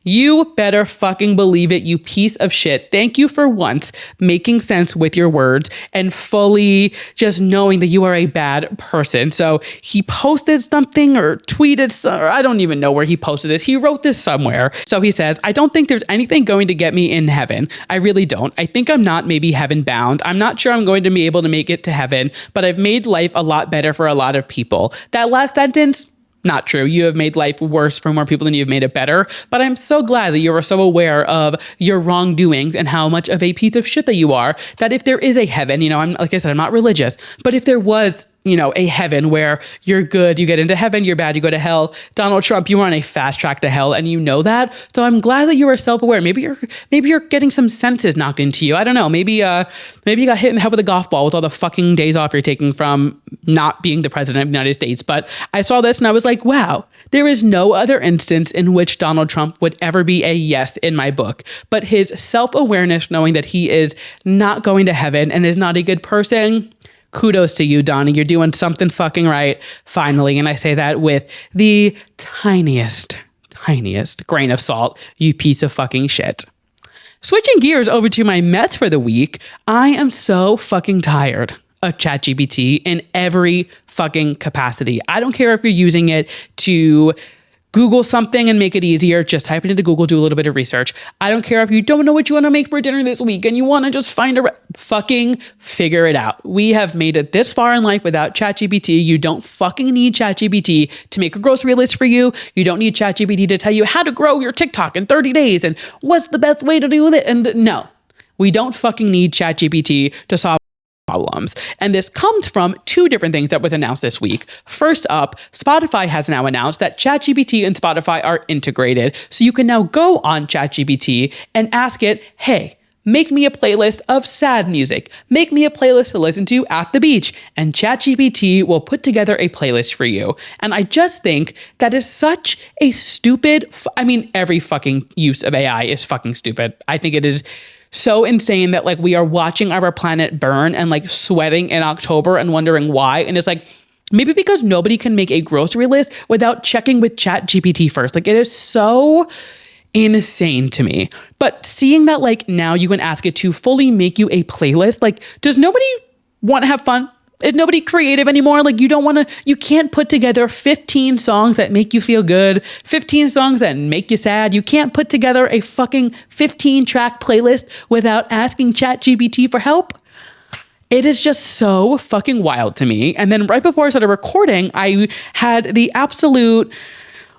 you better fucking believe it, you piece of shit. Thank you for once making sense with your words and fully just knowing that you are a bad person. So he posted something or tweeted, or I don't even know where he posted this. He wrote this somewhere. So he says, I don't think there's anything going to get me in heaven. I really don't. I think I'm not maybe heaven bound. I'm not sure I'm going to be able to make it to heaven, but I've made life a lot better for a lot of people. That last sentence, not true. You have made life worse for more people than you've made it better. But I'm so glad that you are so aware of your wrongdoings and how much of a piece of shit that you are, that if there is a heaven, I'm, like I said, I'm not religious, but if there was, a heaven where you're good, you get into heaven, you're bad, you go to hell. Donald Trump, you are on a fast track to hell and you know that. So I'm glad that you are self-aware. Maybe you're getting some senses knocked into you. I don't know. Maybe you got hit in the head with a golf ball with all the fucking days off you're taking from not being the president of the United States. But I saw this and I was like, wow, there is no other instance in which Donald Trump would ever be a yes in my book. But his self-awareness, knowing that he is not going to heaven and is not a good person, kudos to you, Donnie. You're doing something fucking right, finally. And I say that with the tiniest grain of salt, you piece of fucking shit. Switching gears over to my mess for the week, I am so fucking tired of ChatGPT in every fucking capacity. I don't care if you're using it to Google something and make it easier. Just type it into Google, do a little bit of research. I don't care if you don't know what you want to make for dinner this week and you want to just find fucking figure it out. We have made it this far in life without ChatGPT. You don't fucking need ChatGPT to make a grocery list for you. You don't need ChatGPT to tell you how to grow your TikTok in 30 days and what's the best way to do it. And no, we don't fucking need ChatGPT to solve problems. And this comes from two different things that was announced this week. First up, Spotify has now announced that ChatGPT and Spotify are integrated. So you can now go on ChatGPT and ask it, hey, make me a playlist of sad music. Make me a playlist to listen to at the beach. And ChatGPT will put together a playlist for you. And I just think that is such a stupid, every fucking use of AI is fucking stupid. I think it is so insane that like we are watching our planet burn and like sweating in October and wondering why. And it's like, maybe because nobody can make a grocery list without checking with ChatGPT first. Like it is so insane to me. But seeing that like now you can ask it to fully make you a playlist, like does nobody want to have fun? Is nobody creative anymore? Like you can't put together 15 songs that make you feel good, 15 songs that make you sad. You can't put together a fucking 15-track playlist without asking ChatGPT for help. It is just so fucking wild to me. And then right before I started recording, I had the absolute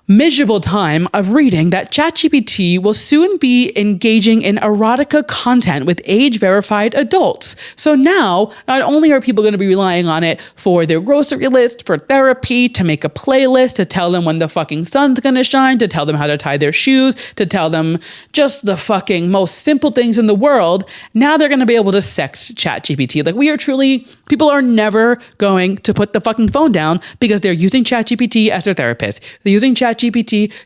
miserable time of reading that ChatGPT will soon be engaging in erotica content with age-verified adults. So now, not only are people going to be relying on it for their grocery list, for therapy, to make a playlist, to tell them when the fucking sun's going to shine, to tell them how to tie their shoes, to tell them just the fucking most simple things in the world, now they're going to be able to sex ChatGPT. Like people are never going to put the fucking phone down because they're using ChatGPT as their therapist. They're using ChatGPT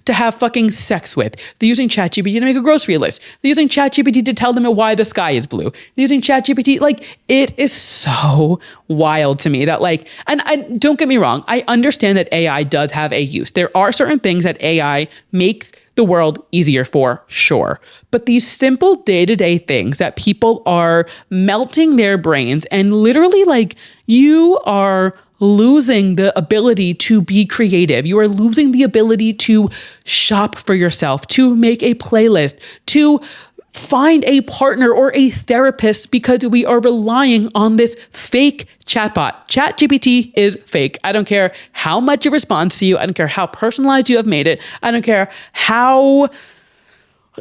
to have fucking sex with. They're using ChatGPT to make a grocery list. They're using ChatGPT to tell them why the sky is blue. They're using ChatGPT. Like, it is so wild to me that like, and I don't get me wrong. I understand that AI does have a use. There are certain things that AI makes the world easier for, sure. But these simple day-to-day things that people are melting their brains and literally like you are losing the ability to be creative. You are losing the ability to shop for yourself, to make a playlist, to find a partner or a therapist because we are relying on this fake chatbot. ChatGPT is fake. I don't care how much it responds to you. I don't care how personalized you have made it. I don't care how...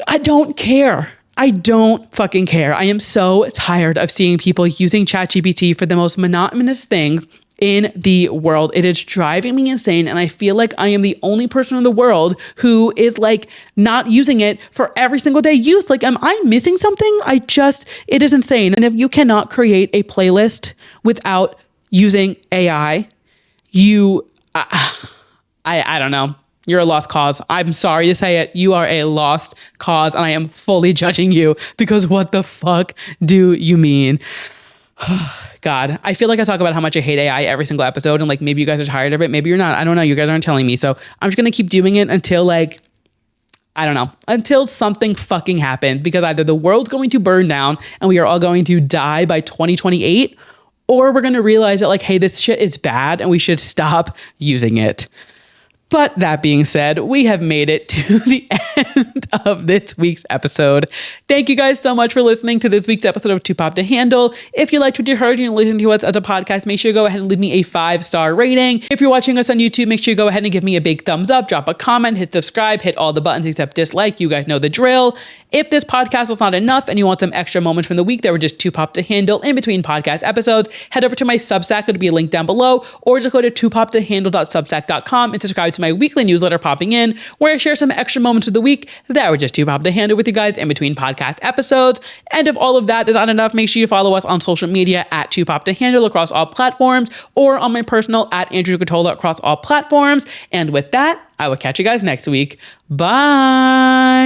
I don't care. I don't fucking care. I am so tired of seeing people using ChatGPT for the most monotonous things in the world. It is driving me insane. And I feel like I am the only person in the world who is like not using it for every single day use. Like, am I missing something? It is insane. And if you cannot create a playlist without using AI, I don't know. You're a lost cause. I'm sorry to say it. You are a lost cause and I am fully judging you because what the fuck do you mean? God, I feel like I talk about how much I hate AI every single episode and like maybe you guys are tired of it. Maybe you're not. I don't know. You guys aren't telling me. So I'm just going to keep doing it until like, I don't know, until something fucking happens because either the world's going to burn down and we are all going to die by 2028 or we're going to realize that like, hey, this shit is bad and we should stop using it. But that being said, we have made it to the end of this week's episode. Thank you guys so much for listening to this week's episode of Too Pop to Handle. If you liked what you heard and you're listening to us as a podcast, make sure you go ahead and leave me a 5-star rating. If you're watching us on YouTube, make sure you go ahead and give me a big thumbs up, drop a comment, hit subscribe, hit all the buttons except dislike. You guys know the drill. If this podcast was not enough and you want some extra moments from the week that were just too pop to handle in between podcast episodes, head over to my Substack. It'll be a link down below, or just go to toopoptohandle.substack.com and subscribe to my weekly newsletter Popping In, where I share some extra moments of the week that were just too pop to handle with you guys in between podcast episodes. And if all of that is not enough, make sure you follow us on social media at Too Pop to Handle across all platforms, or on my personal at Andrew Nucatola across all platforms. And with that, I will catch you guys next week. Bye.